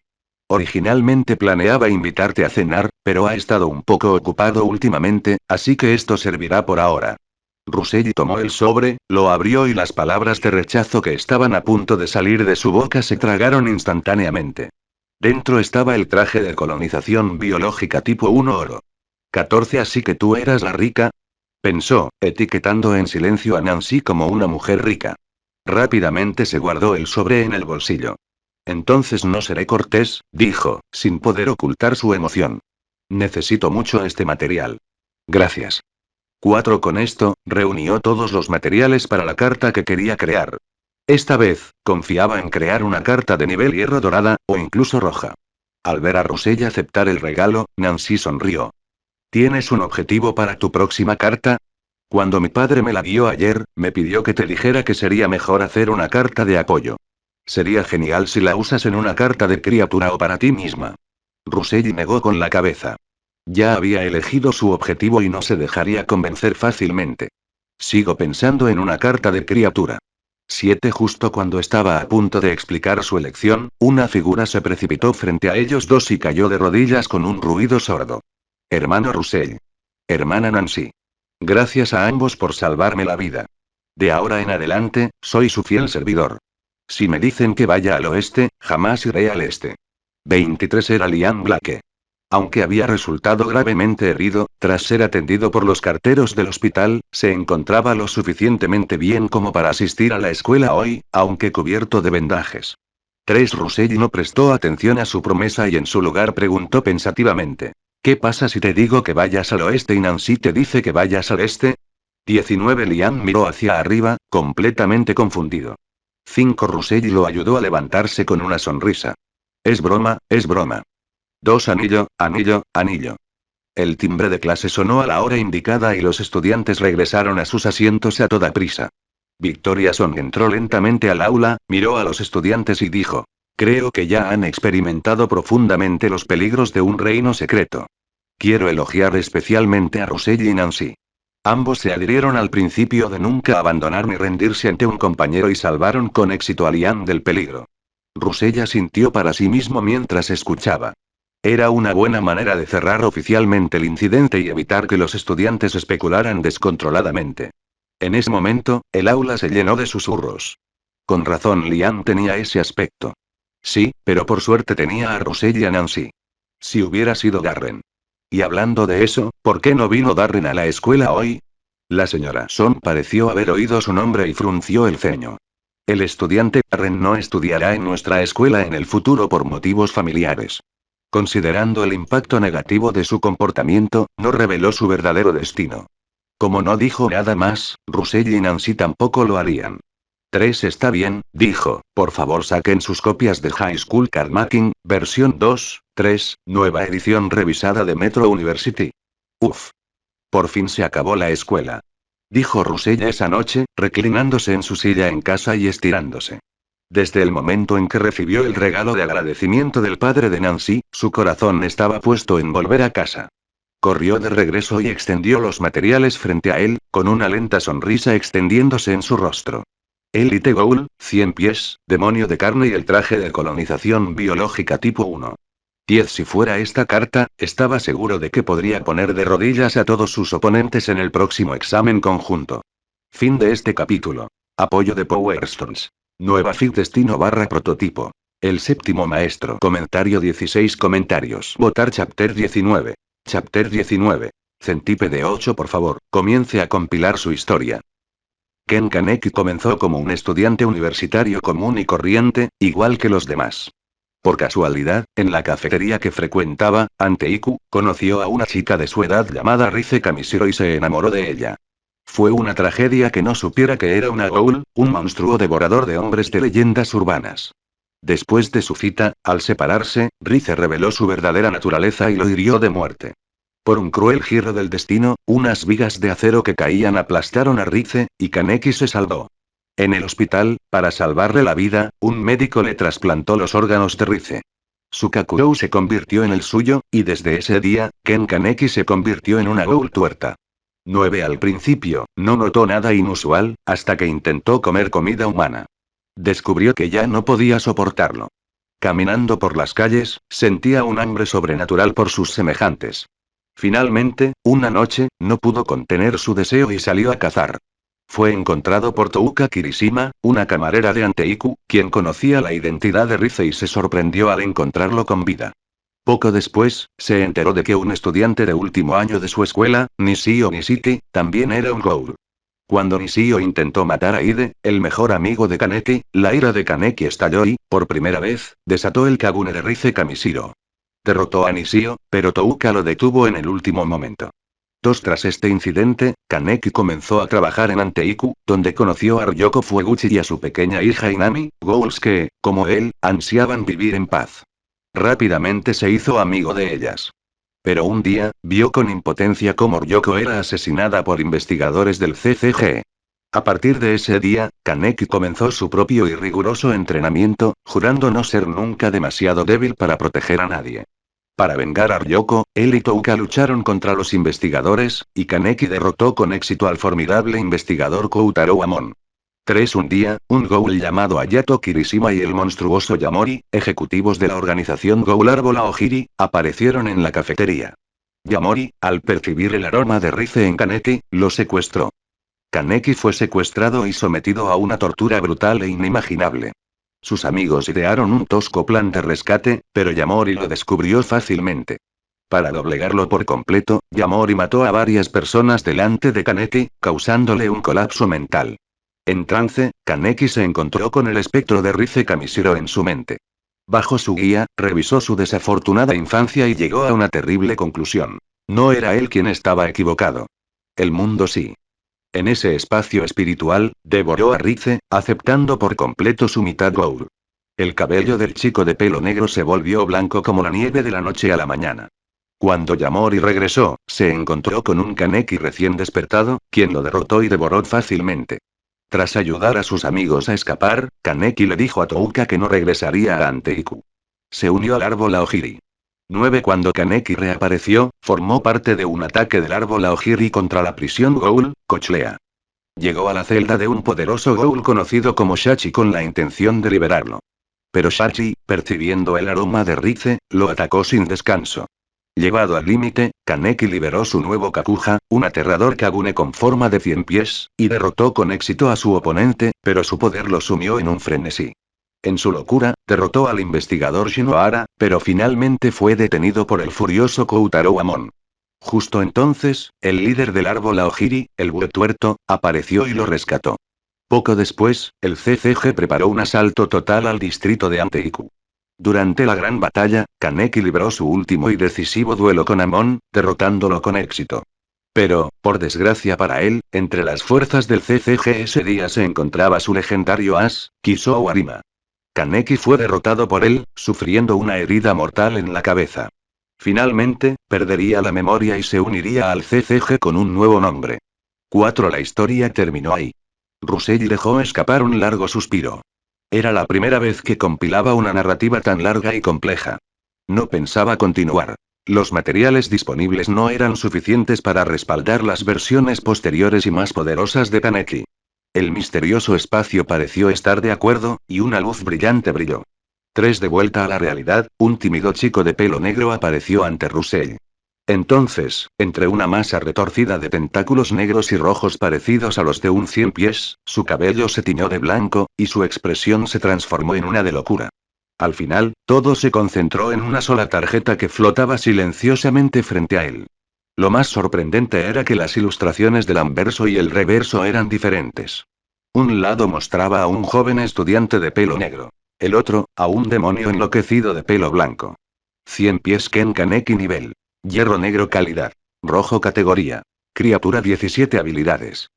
Originalmente planeaba invitarte a cenar, pero ha estado un poco ocupado últimamente, así que esto servirá por ahora. Russell tomó el sobre, lo abrió y las palabras de rechazo que estaban a punto de salir de su boca se tragaron instantáneamente. Dentro estaba el traje de colonización biológica tipo 1 oro. 14 Así que tú eras la rica, pensó, etiquetando en silencio a Nancy como una mujer rica. Rápidamente se guardó el sobre en el bolsillo. Entonces no seré cortés, dijo, sin poder ocultar su emoción. Necesito mucho este material. Gracias. 4 Con esto, reunió todos los materiales para la carta que quería crear. Esta vez, confiaba en crear una carta de nivel hierro dorada, o incluso roja. Al ver a Russell aceptar el regalo, Nancy sonrió. ¿Tienes un objetivo para tu próxima carta? Cuando mi padre me la dio ayer, me pidió que te dijera que sería mejor hacer una carta de apoyo. Sería genial si la usas en una carta de criatura o para ti misma. Russell negó con la cabeza. Ya había elegido su objetivo y no se dejaría convencer fácilmente. Sigo pensando en una carta de criatura. 7 Justo cuando estaba a punto de explicar su elección, una figura se precipitó frente a ellos dos y cayó de rodillas con un ruido sordo. Hermano Russell. Hermana Nancy. Gracias a ambos por salvarme la vida. De ahora en adelante, soy su fiel servidor. Si me dicen que vaya al oeste, jamás iré al este. 23 Era Liam Blake. Aunque había resultado gravemente herido, tras ser atendido por los carteros del hospital, se encontraba lo suficientemente bien como para asistir a la escuela hoy, aunque cubierto de vendajes. 3 Russell no prestó atención a su promesa y en su lugar preguntó pensativamente. ¿Qué pasa si te digo que vayas al oeste y Nancy te dice que vayas al este? 19. Liam miró hacia arriba, completamente confundido. 5. Russell lo ayudó a levantarse con una sonrisa. Es broma, es broma. 2. Anillo, anillo, anillo. El timbre de clase sonó a la hora indicada y los estudiantes regresaron a sus asientos a toda prisa. Victoria Son entró lentamente al aula, miró a los estudiantes y dijo: creo que ya han experimentado profundamente los peligros de un reino secreto. Quiero elogiar especialmente a Russell y Nancy. Ambos se adhirieron al principio de nunca abandonar ni rendirse ante un compañero y salvaron con éxito a Liam del peligro. Russell asintió para sí mismo mientras escuchaba. Era una buena manera de cerrar oficialmente el incidente y evitar que los estudiantes especularan descontroladamente. En ese momento, el aula se llenó de susurros. Con razón Liam tenía ese aspecto. Sí, pero por suerte tenía a Russell y a Nancy. Si hubiera sido Darren. Y hablando de eso, ¿por qué no vino Darren a la escuela hoy? La señora Son pareció haber oído su nombre y frunció el ceño. El estudiante Darren no estudiará en nuestra escuela en el futuro por motivos familiares. Considerando el impacto negativo de su comportamiento, no reveló su verdadero destino. Como no dijo nada más, Russell y Nancy tampoco lo harían. 3. Está bien, dijo, por favor saquen sus copias de High School Cardmaking, versión 2, 3, nueva edición revisada de Metro University. Uf. Por fin se acabó la escuela. Dijo Russell esa noche, reclinándose en su silla en casa y estirándose. Desde el momento en que recibió el regalo de agradecimiento del padre de Nancy, su corazón estaba puesto en volver a casa. Corrió de regreso y extendió los materiales frente a él, con una lenta sonrisa extendiéndose en su rostro. Elite Ghoul, 100 pies, demonio de carne y el traje de colonización biológica tipo 1. 10. Si fuera esta carta, estaba seguro de que podría poner de rodillas a todos sus oponentes en el próximo examen conjunto. Fin de este capítulo. Apoyo de Power Stones. Nueva fic destino / prototipo. El séptimo maestro. Comentario 16 comentarios. Votar Chapter 19. Chapter 19. Centípede 8 por favor, comience a compilar su historia. Ken Kaneki comenzó como un estudiante universitario común y corriente, igual que los demás. Por casualidad, en la cafetería que frecuentaba, ante Iku, conoció a una chica de su edad llamada Rize Kamishiro y se enamoró de ella. Fue una tragedia que no supiera que era una ghoul, un monstruo devorador de hombres de leyendas urbanas. Después de su cita, al separarse, Rize reveló su verdadera naturaleza y lo hirió de muerte. Por un cruel giro del destino, unas vigas de acero que caían aplastaron a Rize, y Kaneki se salvó. En el hospital, para salvarle la vida, un médico le trasplantó los órganos de Rize. Su Kakurou se convirtió en el suyo, y desde ese día, Ken Kaneki se convirtió en una ghoul tuerta. 9. Al principio, no notó nada inusual, hasta que intentó comer comida humana. Descubrió que ya no podía soportarlo. Caminando por las calles, sentía un hambre sobrenatural por sus semejantes. Finalmente, una noche, no pudo contener su deseo y salió a cazar. Fue encontrado por Touka Kirishima, una camarera de Anteiku, quien conocía la identidad de Rize y se sorprendió al encontrarlo con vida. Poco después, se enteró de que un estudiante de último año de su escuela, Nishio Nishiki, también era un ghoul. Cuando Nishio intentó matar a Ide, el mejor amigo de Kaneki, la ira de Kaneki estalló y, por primera vez, desató el Kagune de Rize Kamishiro. Derrotó a Nishio, pero Touka lo detuvo en el último momento. Tras este incidente, Kaneki comenzó a trabajar en Anteiku, donde conoció a Ryoko Fueguchi y a su pequeña hija Inami, ghouls que, como él, ansiaban vivir en paz. Rápidamente se hizo amigo de ellas. Pero un día, vio con impotencia cómo Ryoko era asesinada por investigadores del CCG. A partir de ese día, Kaneki comenzó su propio y riguroso entrenamiento, jurando no ser nunca demasiado débil para proteger a nadie. Para vengar a Ryoko, él y Touka lucharon contra los investigadores, y Kaneki derrotó con éxito al formidable investigador Koutaro Amon. 3. Un día, un ghoul llamado Ayato Kirishima y el monstruoso Yamori, ejecutivos de la organización Ghoul Arbola Ojiri, aparecieron en la cafetería. Yamori, al percibir el aroma de Rize en Kaneki, lo secuestró. Kaneki fue secuestrado y sometido a una tortura brutal e inimaginable. Sus amigos idearon un tosco plan de rescate, pero Yamori lo descubrió fácilmente. Para doblegarlo por completo, Yamori mató a varias personas delante de Kaneki, causándole un colapso mental. En trance, Kaneki se encontró con el espectro de Rize Kamishiro en su mente. Bajo su guía, revisó su desafortunada infancia y llegó a una terrible conclusión. No era él quien estaba equivocado. El mundo sí. En ese espacio espiritual, devoró a Rize, aceptando por completo su mitad Gour. El cabello del chico de pelo negro se volvió blanco como la nieve de la noche a la mañana. Cuando Yamori regresó, se encontró con un Kaneki recién despertado, quien lo derrotó y devoró fácilmente. Tras ayudar a sus amigos a escapar, Kaneki le dijo a Touka que no regresaría a Anteiku. Se unió al árbol Aogiri. 9. Cuando Kaneki reapareció, formó parte de un ataque del árbol Aogiri contra la prisión Ghoul, Cochlea. Llegó a la celda de un poderoso Ghoul conocido como Shachi con la intención de liberarlo. Pero Shachi, percibiendo el aroma de Rize, lo atacó sin descanso. Llevado al límite, Kaneki liberó su nuevo Kakuja, un aterrador Kagune con forma de 100 pies, y derrotó con éxito a su oponente, pero su poder lo sumió en un frenesí. En su locura, derrotó al investigador Shinohara, pero finalmente fue detenido por el furioso Koutaro Amon. Justo entonces, el líder del árbol Aogiri, el Bue Tuerto, apareció y lo rescató. Poco después, el CCG preparó un asalto total al distrito de Anteiku. Durante la gran batalla, Kaneki libró su último y decisivo duelo con Amon, derrotándolo con éxito. Pero, por desgracia para él, entre las fuerzas del CCG ese día se encontraba su legendario as, Kisou Arima. Kaneki fue derrotado por él, sufriendo una herida mortal en la cabeza. Finalmente, perdería la memoria y se uniría al CCG con un nuevo nombre. 4. La historia terminó ahí. Rusei dejó escapar un largo suspiro. Era la primera vez que compilaba una narrativa tan larga y compleja. No pensaba continuar. Los materiales disponibles no eran suficientes para respaldar las versiones posteriores y más poderosas de Kaneki. El misterioso espacio pareció estar de acuerdo, y una luz brillante brilló. 3. De vuelta a la realidad, un tímido chico de pelo negro apareció ante Russell. Entonces, entre una masa retorcida de tentáculos negros y rojos parecidos a los de un 100 pies, su cabello se tiñó de blanco, y su expresión se transformó en una de locura. Al final, todo se concentró en una sola tarjeta que flotaba silenciosamente frente a él. Lo más sorprendente era que las ilustraciones del anverso y el reverso eran diferentes. Un lado mostraba a un joven estudiante de pelo negro. El otro, a un demonio enloquecido de pelo blanco. 100 pies Ken Kaneki nivel. Hierro negro calidad. Rojo categoría. Criatura 17 habilidades.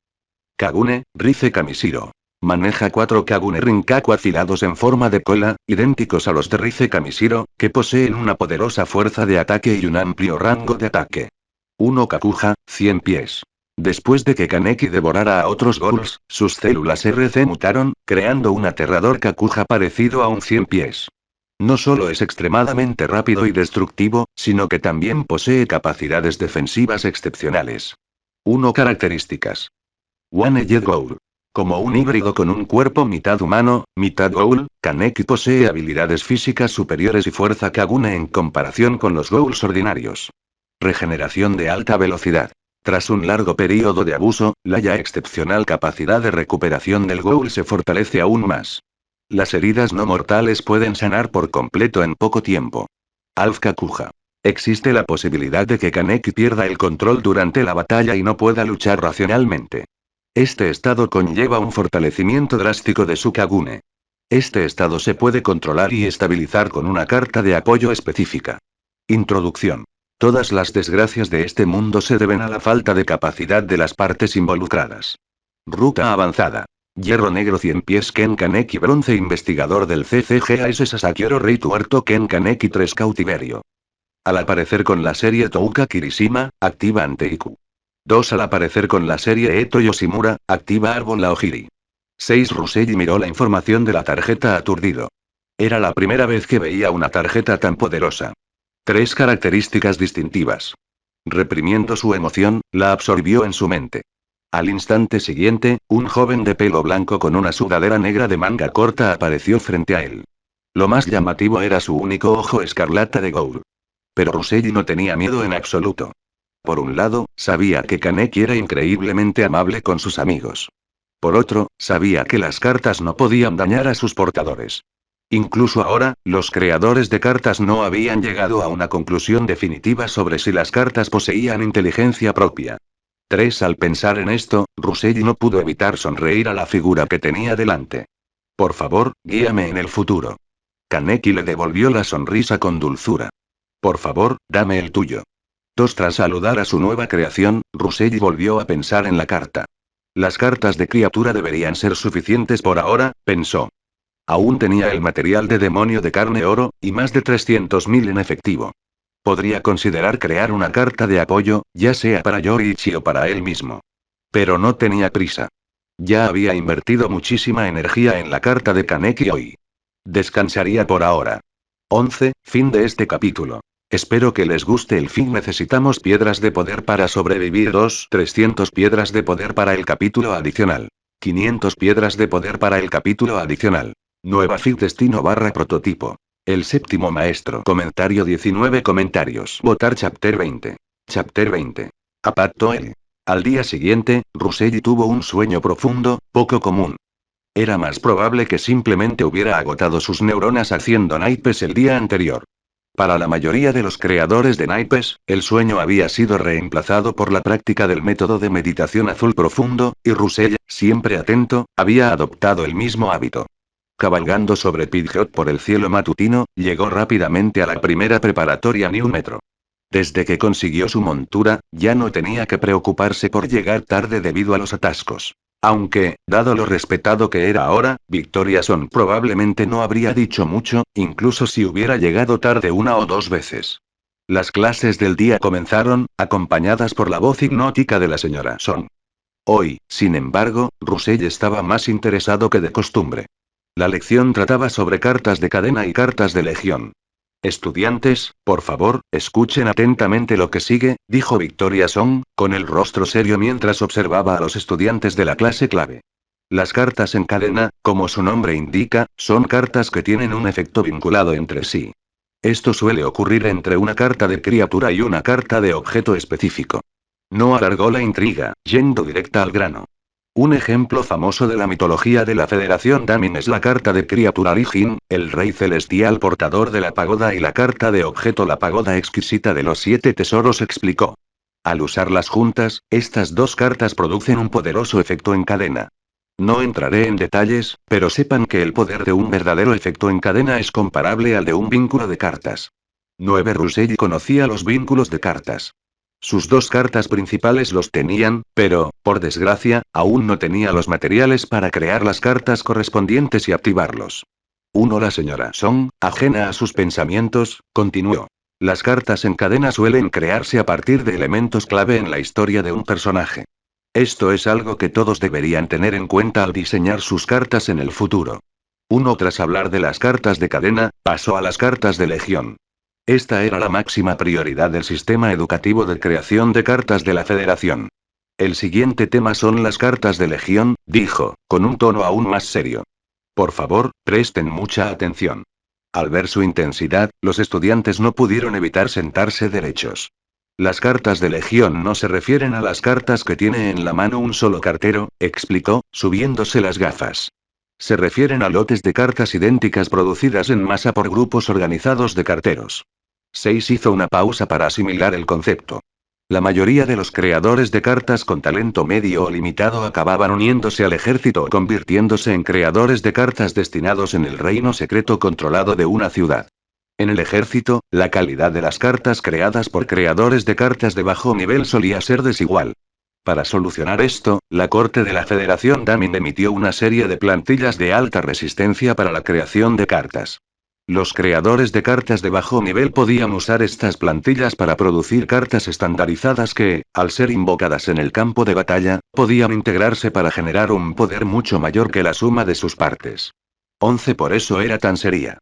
Kagune, Rize Kamishiro. Maneja 4 Kagune Rinkaku afilados en forma de cola, idénticos a los de Rize Kamishiro, que poseen una poderosa fuerza de ataque y un amplio rango de ataque. 1 Kakuja, 100 pies. Después de que Kaneki devorara a otros ghouls, sus células RC mutaron, creando un aterrador Kakuja parecido a un 100 pies. No solo es extremadamente rápido y destructivo, sino que también posee capacidades defensivas excepcionales. 1 Características. One-Eyed Ghoul. Como un híbrido con un cuerpo mitad humano, mitad ghoul, Kaneki posee habilidades físicas superiores y fuerza Kagune en comparación con los ghouls ordinarios. Regeneración de alta velocidad. Tras un largo periodo de abuso, la ya excepcional capacidad de recuperación del ghoul se fortalece aún más. Las heridas no mortales pueden sanar por completo en poco tiempo. Alf Kakuja. Existe la posibilidad de que Kaneki pierda el control durante la batalla y no pueda luchar racionalmente. Este estado conlleva un fortalecimiento drástico de su Kagune. Este estado se puede controlar y estabilizar con una carta de apoyo específica. Introducción. Todas las desgracias de este mundo se deben a la falta de capacidad de las partes involucradas. Ruta avanzada. Hierro negro 100 pies Ken Kaneki bronce investigador del CCG AS Sasakioro Rei Tuerto Ken Kaneki 3 cautiverio. Al aparecer con la serie Touka Kirishima, activa Anteiku. 2. Al aparecer con la serie Eto Yoshimura, activa Árbol Aogiri. 6. Rusei miró la información de la tarjeta aturdido. Era la primera vez que veía una tarjeta tan poderosa. 3 características distintivas. Reprimiendo su emoción, la absorbió en su mente. Al instante siguiente, un joven de pelo blanco con una sudadera negra de manga corta apareció frente a él. Lo más llamativo era su único ojo escarlata de Ghoul. Pero Rusei no tenía miedo en absoluto. Por un lado, sabía que Kaneki era increíblemente amable con sus amigos. Por otro, sabía que las cartas no podían dañar a sus portadores. Incluso ahora, los creadores de cartas no habían llegado a una conclusión definitiva sobre si las cartas poseían inteligencia propia. 3. Al pensar en esto, Rusei no pudo evitar sonreír a la figura que tenía delante. Por favor, guíame en el futuro. Kaneki le devolvió la sonrisa con dulzura. Por favor, dame el tuyo. Tras saludar a su nueva creación, Rusell volvió a pensar en la carta. Las cartas de criatura deberían ser suficientes por ahora, pensó. Aún tenía el material de demonio de carne oro, y más de 300.000 en efectivo. Podría considerar crear una carta de apoyo, ya sea para Yoichi o para él mismo. Pero no tenía prisa. Ya había invertido muchísima energía en la carta de Kaneki hoy. Descansaría por ahora. 11. Fin de este capítulo. Espero que les guste el fin. Necesitamos piedras de poder para sobrevivir. 300 piedras de poder para el capítulo adicional. 500 piedras de poder para el capítulo adicional. Nueva FIG destino / prototipo. El séptimo maestro. Comentario 19 comentarios. Votar Chapter 20. Chapter 20. Apatto L. Al día siguiente, Rusell tuvo un sueño profundo, poco común. Era más probable que simplemente hubiera agotado sus neuronas haciendo naipes el día anterior. Para la mayoría de los creadores de naipes, el sueño había sido reemplazado por la práctica del método de meditación azul profundo, y Rusell, siempre atento, había adoptado el mismo hábito. Cabalgando sobre Pidgeot por el cielo matutino, llegó rápidamente a la primera preparatoria New Metro. Desde que consiguió su montura, ya no tenía que preocuparse por llegar tarde debido a los atascos. Aunque, dado lo respetado que era ahora, Victoriason probablemente no habría dicho mucho, incluso si hubiera llegado tarde 1 o 2 veces. Las clases del día comenzaron, acompañadas por la voz hipnótica de la señora Son. Hoy, sin embargo, Rusell estaba más interesado que de costumbre. La lección trataba sobre cartas de cadena y cartas de legión. Estudiantes, por favor, escuchen atentamente lo que sigue, dijo Victoriason, con el rostro serio mientras observaba a los estudiantes de la clase clave. Las cartas en cadena, como su nombre indica, son cartas que tienen un efecto vinculado entre sí. Esto suele ocurrir entre una carta de criatura y una carta de objeto específico. No alargó la intriga, yendo directa al grano. Un ejemplo famoso de la mitología de la Federación Damin es la carta de criatura Lijin, el rey celestial portador de la pagoda, y la carta de objeto la pagoda exquisita de los 7 tesoros, explicó. Al usarlas juntas, estas dos cartas producen un poderoso efecto en cadena. No entraré en detalles, pero sepan que el poder de un verdadero efecto en cadena es comparable al de un vínculo de cartas. 9. Rusell conocía los vínculos de cartas. Sus 2 cartas principales los tenían, pero, por desgracia, aún no tenía los materiales para crear las cartas correspondientes y activarlos. 1. La señora Song, ajena a sus pensamientos, continuó. Las cartas en cadena suelen crearse a partir de elementos clave en la historia de un personaje. Esto es algo que todos deberían tener en cuenta al diseñar sus cartas en el futuro. 1. Tras hablar de las cartas de cadena, pasó a las cartas de legión. Esta era la máxima prioridad del sistema educativo de creación de cartas de la Federación. El siguiente tema son las cartas de legión, dijo, con un tono aún más serio. Por favor, presten mucha atención. Al ver su intensidad, los estudiantes no pudieron evitar sentarse derechos. Las cartas de legión no se refieren a las cartas que tiene en la mano un solo cartero, explicó, subiéndose las gafas. Se refieren a lotes de cartas idénticas producidas en masa por grupos organizados de carteros. 6. Hizo una pausa para asimilar el concepto. La mayoría de los creadores de cartas con talento medio o limitado acababan uniéndose al ejército o convirtiéndose en creadores de cartas destinados en el reino secreto controlado de una ciudad. En el ejército, la calidad de las cartas creadas por creadores de cartas de bajo nivel solía ser desigual. Para solucionar esto, la corte de la Federación Damin emitió una serie de plantillas de alta resistencia para la creación de cartas. Los creadores de cartas de bajo nivel podían usar estas plantillas para producir cartas estandarizadas que, al ser invocadas en el campo de batalla, podían integrarse para generar un poder mucho mayor que la suma de sus partes. 11. Por eso era tan seria.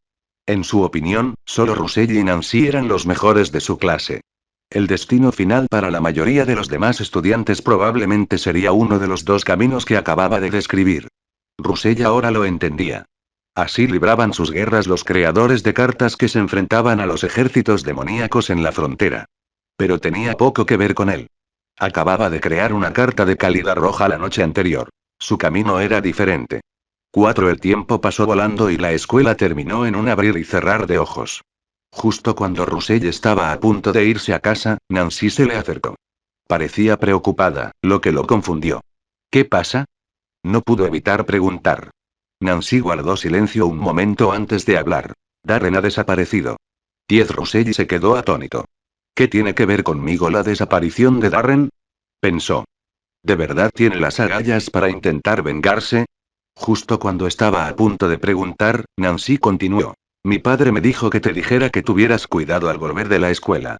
En su opinión, solo Rusell y Nancy eran los mejores de su clase. El destino final para la mayoría de los demás estudiantes probablemente sería uno de los 2 caminos que acababa de describir. Rusell ahora lo entendía. Así libraban sus guerras los creadores de cartas que se enfrentaban a los ejércitos demoníacos en la frontera. Pero tenía poco que ver con él. Acababa de crear una carta de calidad roja la noche anterior. Su camino era diferente. 4. El tiempo pasó volando y la escuela terminó en un abrir y cerrar de ojos. Justo cuando Rusell estaba a punto de irse a casa, Nancy se le acercó. Parecía preocupada, lo que lo confundió. ¿Qué pasa? No pudo evitar preguntar. Nancy guardó silencio un momento antes de hablar. Darren ha desaparecido. 10 Ruselli se quedó atónito. ¿Qué tiene que ver conmigo la desaparición de Darren? Pensó. ¿De verdad tiene las agallas para intentar vengarse? Justo cuando estaba a punto de preguntar, Nancy continuó. Mi padre me dijo que te dijera que tuvieras cuidado al volver de la escuela.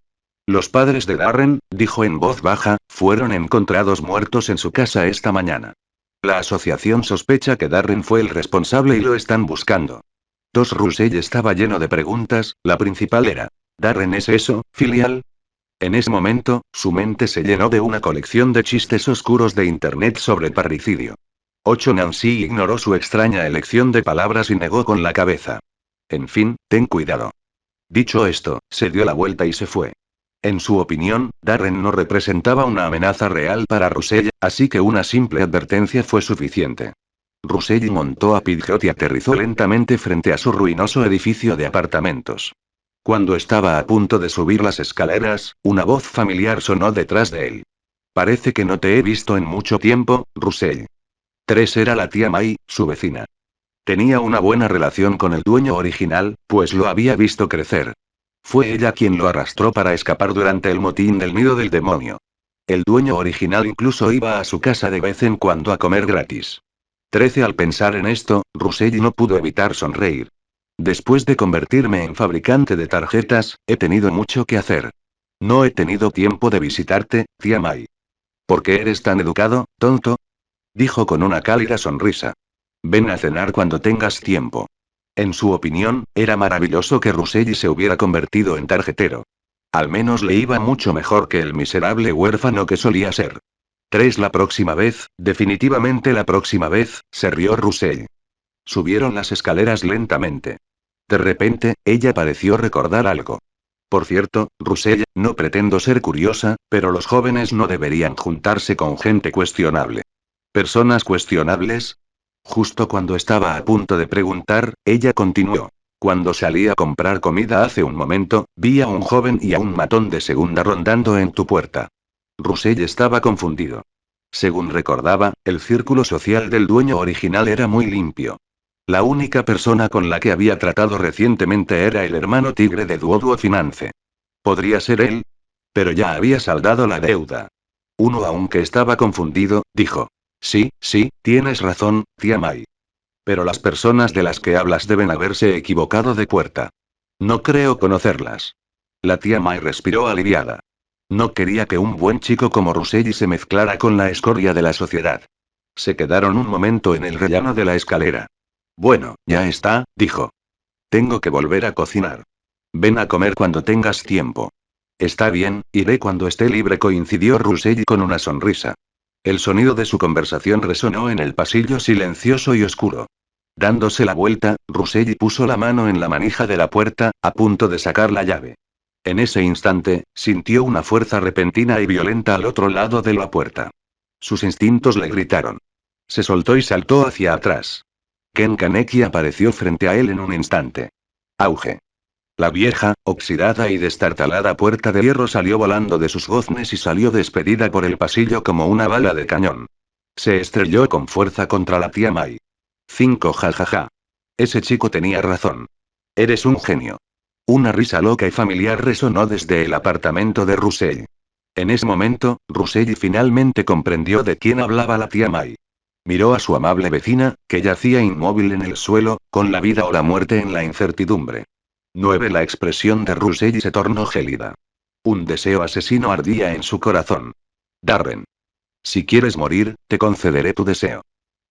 Los padres de Darren, dijo en voz baja, fueron encontrados muertos en su casa esta mañana. La asociación sospecha que Darren fue el responsable y lo están buscando. Russell estaba lleno de preguntas, la principal era, ¿Darren es eso, filial? En ese momento, su mente se llenó de una colección de chistes oscuros de internet sobre parricidio. 8 Nancy ignoró su extraña elección de palabras y negó con la cabeza. En fin, ten cuidado. Dicho esto, se dio la vuelta y se fue. En su opinión, Darren no representaba una amenaza real para Russell, así que una simple advertencia fue suficiente. Russell montó a Pidgeot y aterrizó lentamente frente a su ruinoso edificio de apartamentos. Cuando estaba a punto de subir las escaleras, una voz familiar sonó detrás de él. Parece que no te he visto en mucho tiempo, Russell. 3 era la tía May, su vecina. Tenía una buena relación con el dueño original, pues lo había visto crecer. Fue ella quien lo arrastró para escapar durante el motín del nido del demonio. El dueño original incluso iba a su casa de vez en cuando a comer gratis. 13 Al pensar en esto, Russell no pudo evitar sonreír. Después de convertirme en fabricante de tarjetas, he tenido mucho que hacer. No he tenido tiempo de visitarte, tía May. ¿Por qué eres tan educado, tonto? Dijo con una cálida sonrisa. Ven a cenar cuando tengas tiempo. En su opinión, era maravilloso que Russell se hubiera convertido en tarjetero. Al menos le iba mucho mejor que el miserable huérfano que solía ser. 3 La próxima vez, definitivamente la próxima vez, se rió Russell. Subieron las escaleras lentamente. De repente, ella pareció recordar algo. Por cierto, Russell, no pretendo ser curiosa, pero los jóvenes no deberían juntarse con gente cuestionable. ¿Personas cuestionables? Justo cuando estaba a punto de preguntar, ella continuó. Cuando salí a comprar comida hace un momento, vi a un joven y a un matón de segunda rondando en tu puerta. Russell estaba confundido. Según recordaba, el círculo social del dueño original era muy limpio. La única persona con la que había tratado recientemente era el hermano tigre de Duoduo Finance. ¿Podría ser él? Pero ya había saldado la deuda. Uno, aunque estaba confundido, dijo. Sí, tienes razón, tía May. Pero las personas de las que hablas deben haberse equivocado de puerta. No creo conocerlas. La tía May respiró aliviada. No quería que un buen chico como Russell se mezclara con la escoria de la sociedad. Se quedaron un momento en el rellano de la escalera. Bueno, ya está, dijo. Tengo que volver a cocinar. Ven a comer cuando tengas tiempo. Está bien, iré cuando esté libre, coincidió Russell con una sonrisa. El sonido de su conversación resonó en el pasillo silencioso y oscuro. Dándose la vuelta, Russell puso la mano en la manija de la puerta, a punto de sacar la llave. En ese instante, sintió una fuerza repentina y violenta al otro lado de la puerta. Sus instintos le gritaron. Se soltó y saltó hacia atrás. Ken Kaneki apareció frente a él en un instante. Auge. La vieja, oxidada y destartalada puerta de hierro salió volando de sus goznes y salió despedida por el pasillo como una bala de cañón. Se estrelló con fuerza contra la tía May. 5 Jajaja. Ese chico tenía razón. Eres un genio. Una risa loca y familiar resonó desde el apartamento de Russell. En ese momento, Russell finalmente comprendió de quién hablaba la tía May. Miró a su amable vecina, que yacía inmóvil en el suelo, con la vida o la muerte en la incertidumbre. 9 La expresión de Russell se tornó gélida. Un deseo asesino ardía en su corazón. Darren. Si quieres morir, te concederé tu deseo.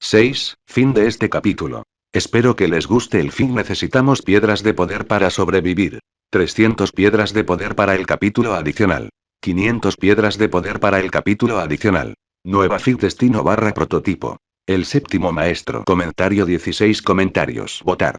6 Fin de este capítulo. Espero que les guste el fin. Necesitamos piedras de poder para sobrevivir. 300 piedras de poder para el capítulo adicional. 500 piedras de poder para el capítulo adicional. Nueva fic destino / prototipo. El séptimo maestro. Comentario 16 comentarios. Votar.